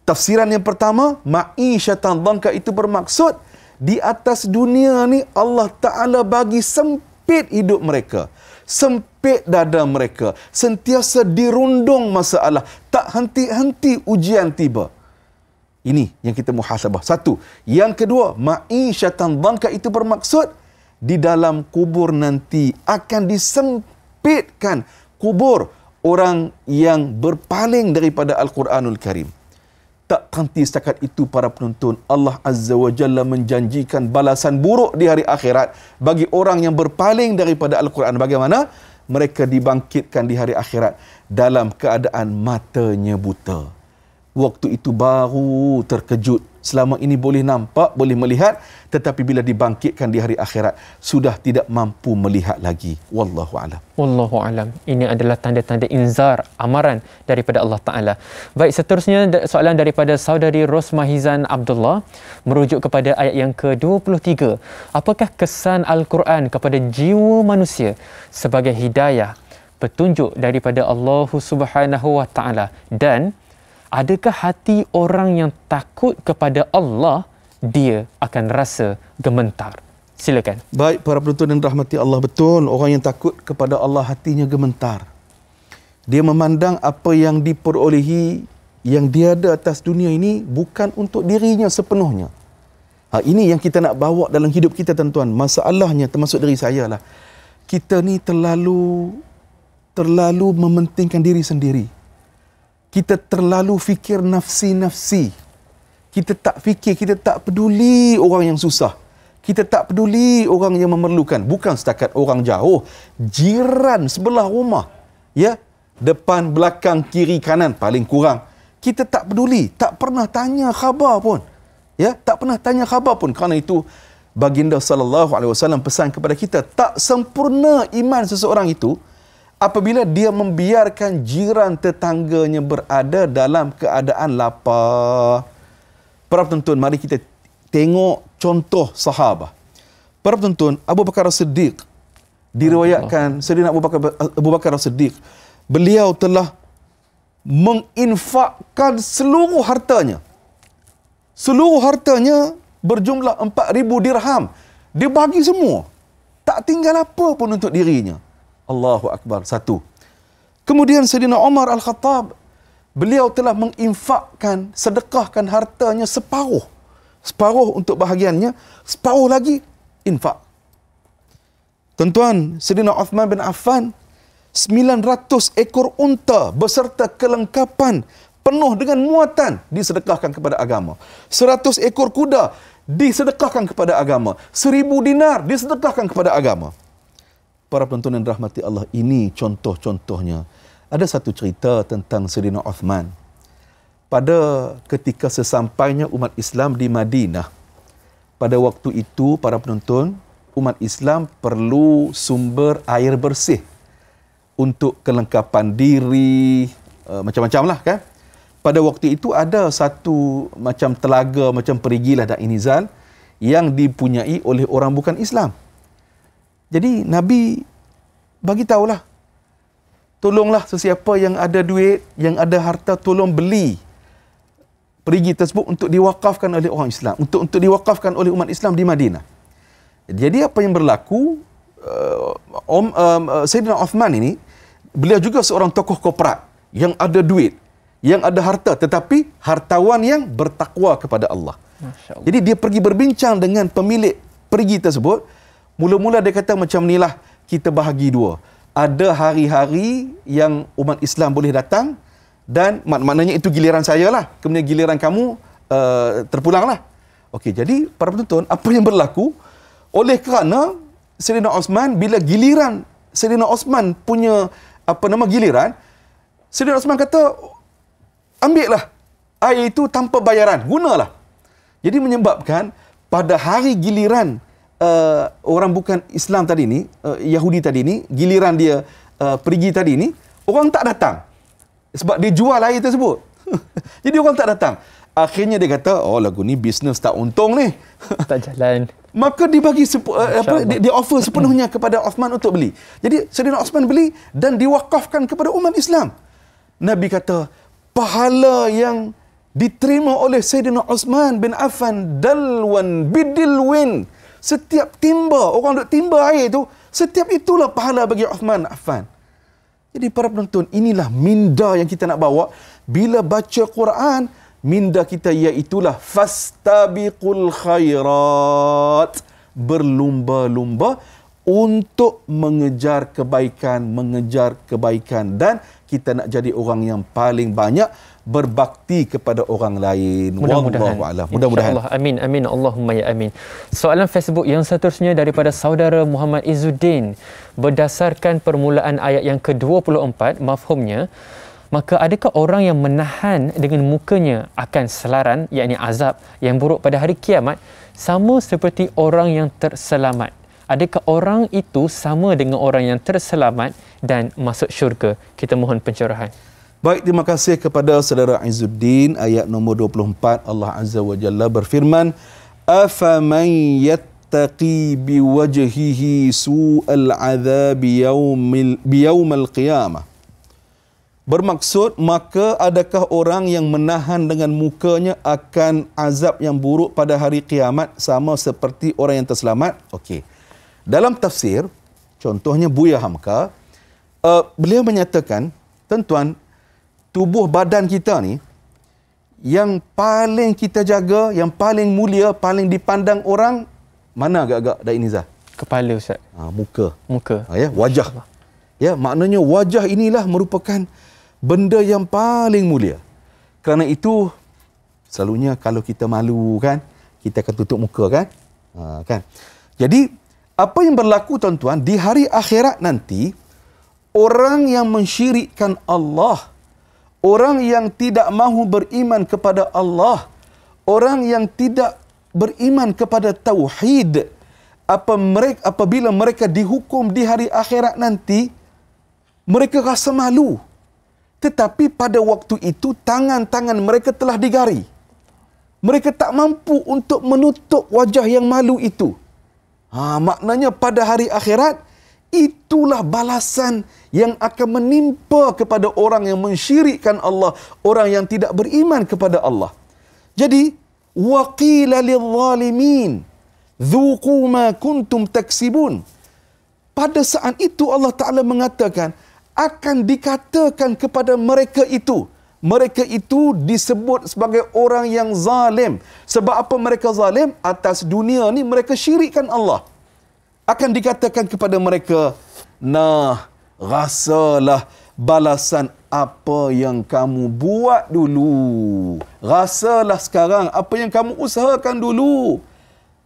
[SPEAKER 2] Tafsiran yang pertama, ma'isyatan dhanka itu bermaksud di atas dunia ni Allah Ta'ala bagi sempit hidup mereka. Sempit dada mereka. Sentiasa dirundung masalah. Tak henti-henti ujian tiba. Ini yang kita muhasabah. Satu. Yang kedua, ma'isyatan dhanka itu bermaksud di dalam kubur nanti akan disempitkan kubur orang yang berpaling daripada Al-Quranul Karim. Tak henti setakat itu para penonton, Allah Azza wa Jalla menjanjikan balasan buruk di hari akhirat bagi orang yang berpaling daripada Al-Quran. Bagaimana? Mereka dibangkitkan di hari akhirat dalam keadaan matanya buta. Waktu itu baru terkejut. Selama ini boleh nampak, boleh melihat, tetapi bila dibangkitkan di hari akhirat, sudah tidak mampu melihat lagi. Wallahu a'lam.
[SPEAKER 1] Wallahu a'lam. Ini adalah tanda-tanda inzar, amaran daripada Allah Ta'ala. Baik, seterusnya soalan daripada saudari Rosmahizan Abdullah merujuk kepada ayat yang ke-23. Apakah kesan Al-Quran kepada jiwa manusia sebagai hidayah, petunjuk daripada Allah Subhanahu wa Ta'ala, dan adakah hati orang yang takut kepada Allah, dia akan rasa gementar? Silakan.
[SPEAKER 2] Baik, para penonton yang rahmati Allah, betul, orang yang takut kepada Allah hatinya gementar. Dia memandang apa yang diperolehi, yang dia ada atas dunia ini bukan untuk dirinya sepenuhnya. Ini yang kita nak bawa dalam hidup kita, tuan-tuan. Masalahnya, termasuk diri saya lah, kita ni terlalu mementingkan diri sendiri. Kita terlalu fikir nafsi-nafsi. Kita tak fikir, kita tak peduli orang yang susah. Kita tak peduli orang yang memerlukan. Bukan setakat orang jauh, jiran sebelah rumah. Ya, depan, belakang, kiri, kanan, paling kurang. Kita tak peduli, tak pernah tanya khabar pun. Ya, tak pernah tanya khabar pun. Kerana itu baginda sallallahu alaihi wasallam pesan kepada kita, tak sempurna iman seseorang itu apabila dia membiarkan jiran tetangganya berada dalam keadaan lapar. Para penonton, mari kita tengok contoh sahabat. Para penonton, Abu Bakar As-Siddiq, diriwayatkan Sayyidina Abu Bakar As-Siddiq, beliau telah menginfakkan seluruh hartanya. Seluruh hartanya berjumlah 4,000 dirham. Dia bagi semua. Tak tinggal apa pun untuk dirinya. Allahu Akbar. Satu. Kemudian Sayyidina Umar Al-Khattab, beliau telah menginfakkan, sedekahkan hartanya separuh. Separuh untuk bahagiannya, separuh lagi infak. Tuan-tuan, Sayyidina Uthman bin Affan, 900 ekor unta beserta kelengkapan penuh dengan muatan disedekahkan kepada agama. 100 ekor kuda disedekahkan kepada agama. 1,000 dinar disedekahkan kepada agama. Para penonton yang dirahmati Allah, ini contoh-contohnya. Ada satu cerita tentang Sayyidina Uthman. Pada ketika sesampainya umat Islam di Madinah, pada waktu itu, para penonton, umat Islam perlu sumber air bersih untuk kelengkapan diri, macam-macam lah kan. Pada waktu itu ada satu macam telaga, macam perigilah Da'i Nizal yang dipunyai oleh orang bukan Islam. Jadi Nabi bagi tahulah, tolonglah sesiapa yang ada duit, yang ada harta, tolong beli perigi tersebut untuk diwakafkan oleh orang Islam, untuk diwakafkan oleh umat Islam di Madinah. Jadi apa yang berlaku, Sayyidina Uthman ini, beliau juga seorang tokoh korporat yang ada duit, yang ada harta, tetapi hartawan yang bertakwa kepada Allah. Jadi dia pergi berbincang dengan pemilik perigi tersebut. Mula-mula dia kata macam inilah, kita bahagi dua. Ada hari-hari yang umat Islam boleh datang dan maknanya itu giliran saya lah. Kemudian giliran kamu terpulanglah. Okey, jadi para penonton, apa yang berlaku? Oleh kerana Sayyidina Osman, bila giliran Sayyidina Osman punya giliran, Sayyidina Osman kata, ambillah air itu tanpa bayaran, gunalah. Jadi menyebabkan pada hari giliran orang bukan Islam tadi ni, Yahudi tadi ni, giliran dia pergi tadi ni, orang tak datang. Sebab dia jual air tersebut. Jadi orang tak datang. Akhirnya dia kata, oh lagu ni bisnes tak untung ni.
[SPEAKER 1] Tak jalan.
[SPEAKER 2] maka dibagi dia offer sepenuhnya kepada Uthman untuk beli. Jadi Sayyidina Uthman beli dan diwakafkan kepada umat Islam. Nabi kata, pahala yang diterima oleh Sayyidina Uthman bin Affan dalwan bidilwin. Setiap timba, orang duk timba air tu, setiap itulah pahala bagi Uthman bin Affan. Jadi para penonton, inilah minda yang kita nak bawa bila baca Quran. Minda kita iaitulah fastabiqul khairat, berlumba-lumba untuk mengejar kebaikan dan kita nak jadi orang yang paling banyak berbakti kepada orang lain.
[SPEAKER 1] Mudah-mudahan.
[SPEAKER 2] Mudah-mudahan.
[SPEAKER 1] Amin, amin, Allahumma ya amin. Soalan Facebook yang seterusnya daripada saudara Muhammad Izzuddin. Berdasarkan permulaan ayat yang ke-24, mafhumnya, maka adakah orang yang menahan dengan mukanya akan selaran, yakni azab yang buruk pada hari kiamat, sama seperti orang yang terselamat? Adakah orang itu sama dengan orang yang terselamat dan masuk syurga? Kita mohon pencerahan.
[SPEAKER 2] Baik, terima kasih kepada saudara Izzuddin. Ayat nombor 24, Allah Azza wa Jalla berfirman, afaman yattaqi biwajhihi su'al adzabi yaumal qiyamah. Bermaksud, maka adakah orang yang menahan dengan mukanya akan azab yang buruk pada hari kiamat sama seperti orang yang terselamat? Okey. Dalam tafsir, contohnya Buya Hamka, beliau menyatakan, tuan-tuan, tubuh badan kita ni, yang paling kita jaga, yang paling mulia, paling dipandang orang, mana agak-agak Daik Nizar?
[SPEAKER 1] Kepala, Ustaz.
[SPEAKER 2] Muka.
[SPEAKER 1] Ya,
[SPEAKER 2] wajah. Ya, maknanya wajah inilah merupakan benda yang paling mulia. Kerana itu, selalunya kalau kita malu kan, kita akan tutup muka kan? Kan? Jadi, apa yang berlaku tuan-tuan, di hari akhirat nanti, orang yang mensyirikkan Allah, orang yang tidak mahu beriman kepada Allah, orang yang tidak beriman kepada tauhid, apabila mereka dihukum di hari akhirat nanti, mereka rasa malu. Tetapi pada waktu itu, tangan-tangan mereka telah digari. Mereka tak mampu untuk menutup wajah yang malu itu. Maknanya pada hari akhirat, itulah balasan yang akan menimpa kepada orang yang mensyirikkan Allah, orang yang tidak beriman kepada Allah. Jadi, waqila lil-zalimin dhuqu ma kuntum taksibun. Pada saat itu Allah Ta'ala mengatakan, akan dikatakan kepada mereka itu disebut sebagai orang yang zalim. Sebab apa mereka zalim? Atas dunia ni mereka syirikkan Allah. Akan dikatakan kepada mereka, nah, rasalah balasan apa yang kamu buat dulu. Rasalah sekarang apa yang kamu usahakan dulu.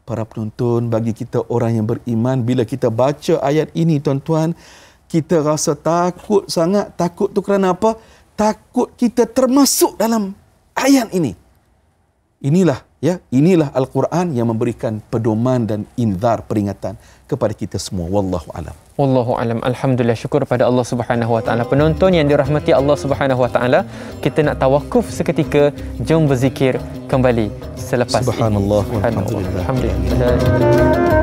[SPEAKER 2] Para penonton, bagi kita orang yang beriman, bila kita baca ayat ini tuan-tuan, kita rasa takut sangat. Takut tu kerana apa? Takut kita termasuk dalam ayat ini. Inilah Al-Quran yang memberikan pedoman dan inzar, peringatan kepada kita semua. Wallahu alam.
[SPEAKER 1] Wallahu alam. Alhamdulillah, syukur pada Allah Subhanahu wa taala. Penonton yang dirahmati Allah Subhanahu wa taala, kita nak tawakuf seketika, jom berzikir kembali selepas
[SPEAKER 2] Subhanallah.
[SPEAKER 1] ini.
[SPEAKER 2] Alhamdulillah.
[SPEAKER 1] Alhamdulillah.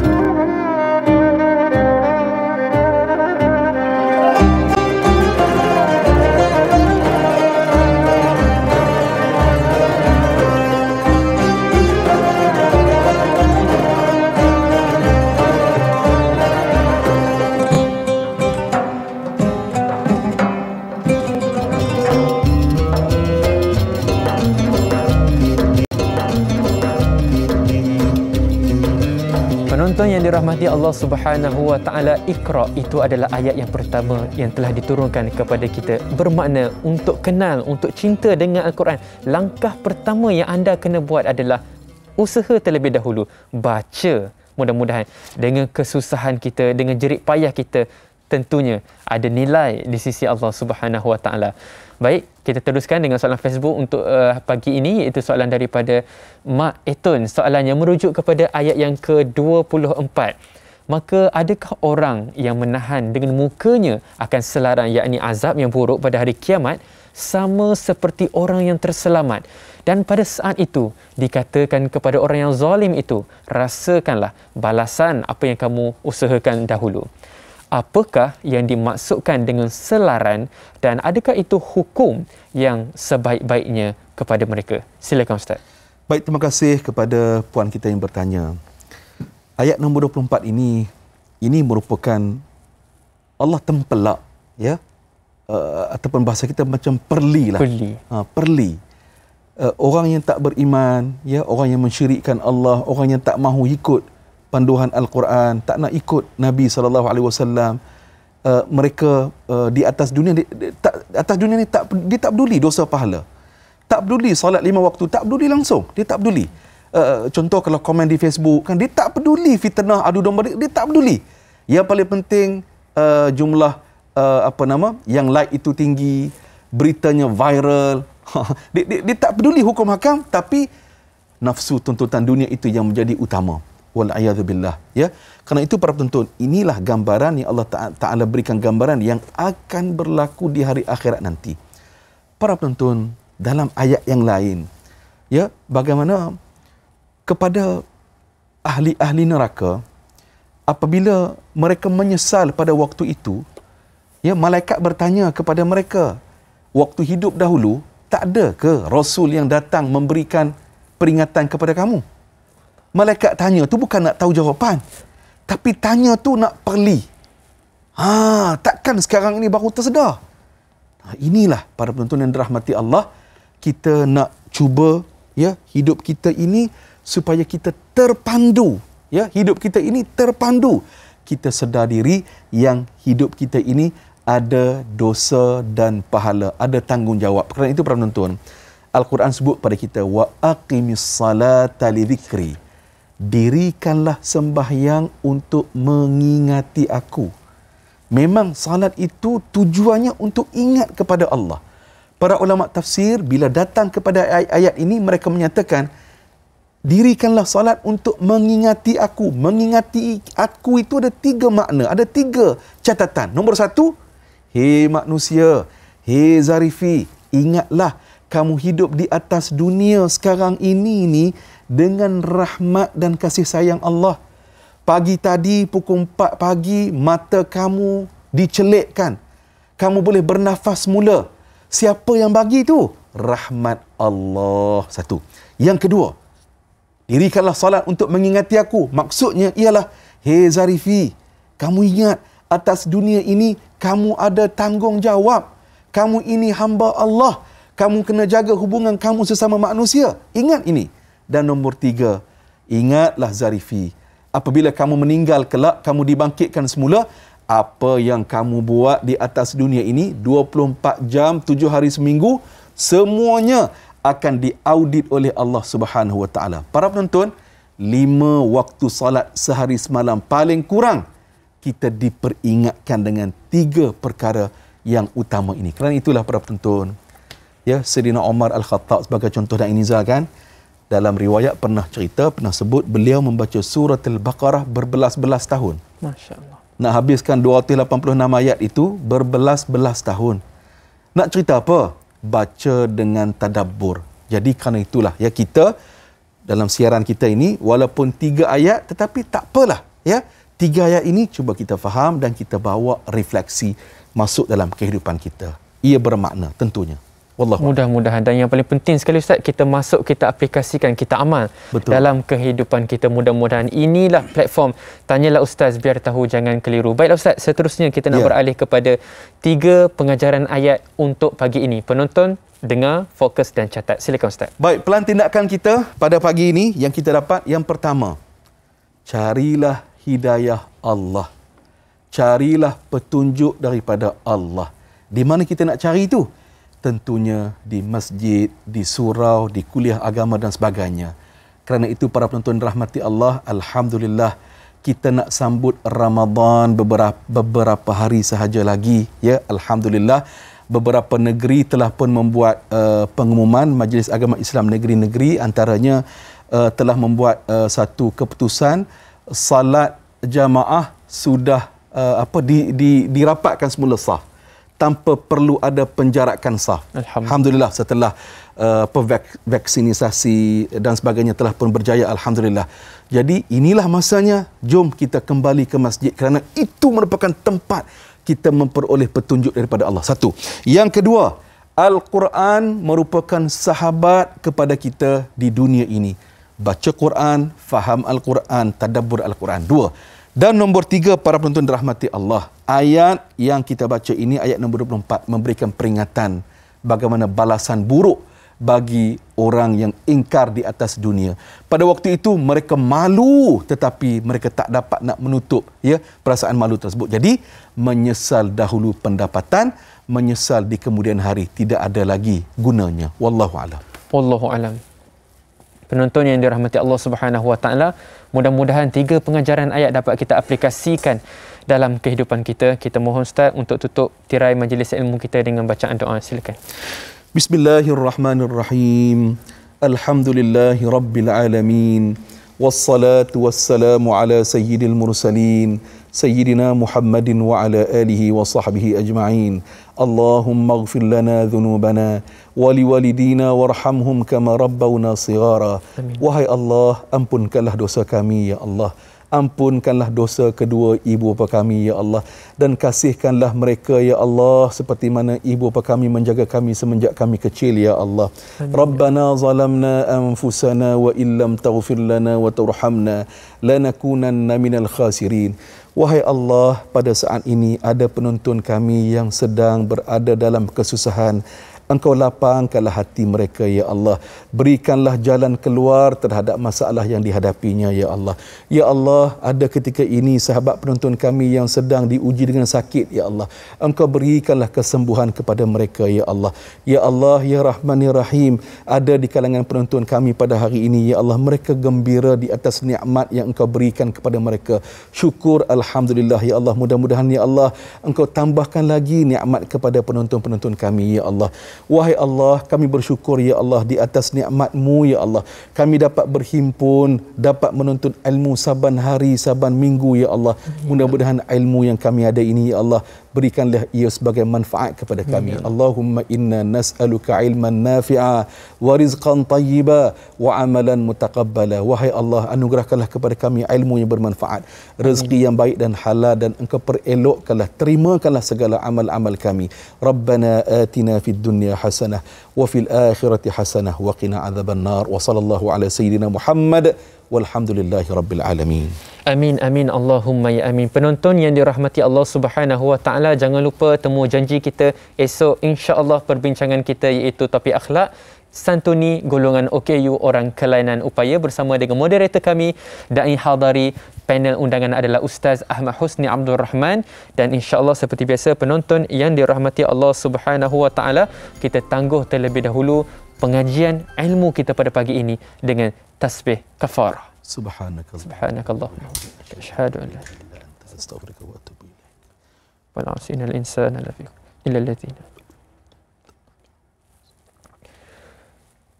[SPEAKER 1] Penonton yang dirahmati Allah Subhanahu wa taala, Iqra itu adalah ayat yang pertama yang telah diturunkan kepada kita. Bermakna untuk kenal, untuk cinta dengan Al-Quran, langkah pertama yang anda kena buat adalah usaha terlebih dahulu. Baca. Mudah-mudahan dengan kesusahan kita, dengan jerih payah kita, tentunya ada nilai di sisi Allah Subhanahu wa taala. Baik, kita teruskan dengan soalan Facebook untuk pagi ini, iaitu soalan daripada Mak Etun. Soalannya merujuk kepada ayat yang ke-24. Maka adakah orang yang menahan dengan mukanya akan selaran, yakni azab yang buruk pada hari kiamat, sama seperti orang yang terselamat. Dan pada saat itu dikatakan kepada orang yang zalim itu, rasakanlah balasan apa yang kamu usahakan dahulu. Apakah yang dimaksudkan dengan selaran dan adakah itu hukum yang sebaik-baiknya kepada mereka? Silakan Ustaz.
[SPEAKER 2] Baik, terima kasih kepada puan kita yang bertanya. Ayat nombor 24 ini merupakan Allah tempelak, ya, ataupun bahasa kita macam perli lah. Perli. Orang yang tak beriman, ya, orang yang mensyirikkan Allah, orang yang tak mahu ikut panduan Al-Quran, tak nak ikut Nabi SAW, mereka di atas dunia, atas dunia ni dia tak peduli dosa pahala, tak peduli solat 5 waktu, tak peduli langsung, dia tak peduli. Contoh kalau komen di Facebook kan, dia tak peduli fitnah adu domba, dia tak peduli. Yang paling penting jumlah yang like itu tinggi, beritanya viral. Dia tak peduli hukum hakam, tapi nafsu tuntutan dunia itu yang menjadi utama. Wal'iyadzubillah. Ya, kerana itu para penonton, inilah gambaran yang Allah Ta'ala berikan, gambaran yang akan berlaku di hari akhirat nanti. Para penonton, dalam ayat yang lain, ya, bagaimana kepada ahli-ahli neraka, apabila mereka menyesal pada waktu itu, ya, malaikat bertanya kepada mereka, waktu hidup dahulu, tak ada ke Rasul yang datang memberikan peringatan kepada kamu? Malaikat tanya tu bukan nak tahu jawapan, tapi tanya tu nak perli. Takkan sekarang ini baru tersedar? Inilah para penonton yang dirahmati Allah, kita nak cuba, ya, hidup kita ini supaya kita terpandu, ya, hidup kita ini terpandu. Kita sedar diri yang hidup kita ini ada dosa dan pahala, ada tanggungjawab. Kerana itu para penonton, Al-Quran sebut pada kita, wa aqimis salata li dzikri. Dirikanlah sembahyang untuk mengingati aku. Memang salat itu tujuannya untuk ingat kepada Allah. Para ulama tafsir bila datang kepada ayat ini, mereka menyatakan dirikanlah salat untuk mengingati aku. Mengingati aku itu ada 3 makna, ada 3 catatan. Nombor 1, hei manusia, hei Zarifi, ingatlah kamu hidup di atas dunia sekarang ini dengan rahmat dan kasih sayang Allah. Pagi tadi pukul 4 pagi mata kamu dicelikkan, kamu boleh bernafas semula. Siapa yang bagi itu? Rahmat Allah. 1. Yang kedua, dirikanlah salat untuk mengingati aku. Maksudnya ialah, hei Zarifi, kamu ingat atas dunia ini kamu ada tanggungjawab. Kamu ini hamba Allah. Kamu kena jaga hubungan kamu sesama manusia. Ingat ini. Dan nombor 3, ingatlah Zarifi, apabila kamu meninggal kelak, kamu dibangkitkan semula, apa yang kamu buat di atas dunia ini 24 jam 7 hari seminggu, semuanya akan diaudit oleh Allah Subhanahu Wa Taala. Para penonton, 5 waktu salat sehari semalam paling kurang kita diperingatkan dengan 3 perkara yang utama ini. Kerana itulah para penonton, ya, Sayyidina Umar Al-Khattab sebagai contoh dan Inizal kan, dalam riwayat pernah sebut beliau membaca surah Al-Baqarah berbelas-belas tahun.
[SPEAKER 1] Masya Allah.
[SPEAKER 2] Nak habiskan 286 ayat itu berbelas-belas tahun. Nak cerita apa? Baca dengan tadabbur. Jadi kerana itulah, ya, kita dalam siaran kita ini walaupun 3 ayat tetapi tak apalah, ya. 3 ayat ini cuba kita faham dan kita bawa refleksi masuk dalam kehidupan kita. Ia bermakna tentunya. Wallahu
[SPEAKER 1] mudah-mudahan, dan yang paling penting sekali Ustaz, kita masuk, kita aplikasikan, kita amal. Betul. Dalam kehidupan kita. Mudah-mudahan inilah platform Tanyalah Ustaz, biar tahu jangan keliru. Baiklah Ustaz, seterusnya kita nak beralih kepada 3 pengajaran ayat untuk pagi ini. Penonton, dengar, fokus dan catat. Silakan Ustaz.
[SPEAKER 2] Baik, pelan tindakan kita pada pagi ini yang kita dapat, yang pertama, carilah hidayah Allah. Carilah petunjuk daripada Allah. Di mana kita nak cari itu? Tentunya di masjid, di surau, di kuliah agama dan sebagainya. Kerana itu para penonton rahmati Allah, alhamdulillah kita nak sambut Ramadan beberapa hari sahaja lagi, ya, alhamdulillah. Beberapa negeri telah pun membuat pengumuman, Majlis Agama Islam negeri-negeri antaranya telah membuat satu keputusan salat jamaah sudah dirapatkan semula saf. tanpa perlu ada penjarakan saf. Alhamdulillah setelah vaksinisasi dan sebagainya telah pun berjaya, alhamdulillah. Jadi inilah masanya, jom kita kembali ke masjid kerana itu merupakan tempat kita memperoleh petunjuk daripada Allah. Satu. Yang kedua, Al-Quran merupakan sahabat kepada kita di dunia ini. Baca Quran, faham Al-Quran, tadabbur Al-Quran. Dua. Dan nombor tiga, para penonton dirahmati Allah. Ayat yang kita baca ini, ayat nombor 24, memberikan peringatan bagaimana balasan buruk bagi orang yang ingkar di atas dunia. Pada waktu itu mereka malu, tetapi mereka tak dapat nak menutup perasaan malu tersebut. Jadi menyesal dahulu pendapatan, menyesal di kemudian hari tidak ada lagi gunanya. Wallahu a'lam.
[SPEAKER 1] Wallahu a'lam. Penonton yang dirahmati Allah Subhanahu Wa Taala, mudah-mudahan 3 pengajaran ayat dapat kita aplikasikan dalam kehidupan kita. Kita mohon Ustaz untuk tutup tirai majlis ilmu kita dengan bacaan doa. Silakan.
[SPEAKER 2] Bismillahirrahmanirrahim. Alhamdulillahi rabbil alamin. Wassalatu wassalamu ala sayyidil mursalin sayyidina Muhammadin wa ala alihi wa sahbihi ajma'in. Allahumma ighfir lana dhunubana wa liwalidina warhamhum kama rabbawna shighara. Wahai Allah, ampunkanlah dosa kami ya Allah. Ampunkanlah dosa kedua ibu bapa kami ya Allah, dan kasihkanlah mereka ya Allah seperti mana ibu bapa kami menjaga kami semenjak kami kecil ya Allah. Rabbana zalamna anfusana wa illam taghfir lana wa turhamna lanakunanna minal khasirin. Wahai Allah, pada saat ini ada penonton kami yang sedang berada dalam kesusahan. Engkau lapangkanlah hati mereka ya Allah. Berikanlah jalan keluar terhadap masalah yang dihadapinya ya Allah. Ya Allah, ada ketika ini sahabat penonton kami yang sedang diuji dengan sakit ya Allah. Engkau berikanlah kesembuhan kepada mereka ya Allah. Ya Allah, ya Rahman ya Rahim, ada di kalangan penonton kami pada hari ini ya Allah, mereka gembira di atas nikmat yang Engkau berikan kepada mereka. Syukur alhamdulillah ya Allah. Mudah-mudahan ya Allah Engkau tambahkan lagi nikmat kepada penonton-penonton kami ya Allah. Wahai Allah, kami bersyukur ya Allah di atas nikmat-Mu ya Allah. Kami dapat berhimpun, dapat menuntut ilmu saban hari, saban minggu ya Allah. Mudah-mudahan ilmu yang kami ada ini ya Allah, berikanlah ia sebagai manfaat kepada kami. Allahumma inna nas'aluka ilman nafi'a wa rizqan tayyiba wa amalan mutaqabbala. Wahai Allah, anugerahkanlah kepada kami ilmu yang bermanfaat, rezeki yang baik dan halal, dan Engkau perelokkanlah, terimakanlah segala amal-amal kami. Rabbana atina fid dunya hasanah wa fil akhirati hasanah wa qina adzabannar. Wa sallallahu ala sayyidina Muhammad walhamdulillahi rabbil alamin.
[SPEAKER 1] Amin, amin, Allahumma ya amin. Penonton yang dirahmati Allah Subhanahu Wa Taala, jangan lupa temu janji kita esok insya-Allah. Perbincangan kita iaitu topik akhlak, santuni golongan OKU orang kelainan upaya, bersama dengan moderator kami Da'i Hadari. Panel undangan adalah Ustaz Ahmad Husni Abdul Rahman, dan insya-Allah seperti biasa penonton yang dirahmati Allah Subhanahu Wa Taala, kita tangguh terlebih dahulu pengajian ilmu kita pada pagi ini dengan tasbih kafarah. Subhanakallah. Asyhadu an la ilaha illa anta astaghfiruka wa atubu ilaik. Wal 'asina al-insana lafi illa alladziina.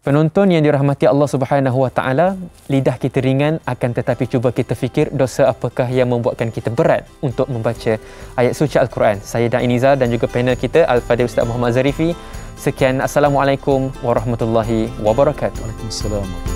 [SPEAKER 1] Penonton yang dirahmati Allah Subhanahu Wa Taala, lidah kita ringan, akan tetapi cuba kita fikir dosa apakah yang membuatkan kita berat untuk membaca ayat suci Al-Quran. Saya Da'i Nizar dan juga panel kita Al-Fadhil Ustaz Muhammad Zarifi. Sekian, Assalamualaikum warahmatullahi wabarakatuh.
[SPEAKER 2] Waalaikumsalam.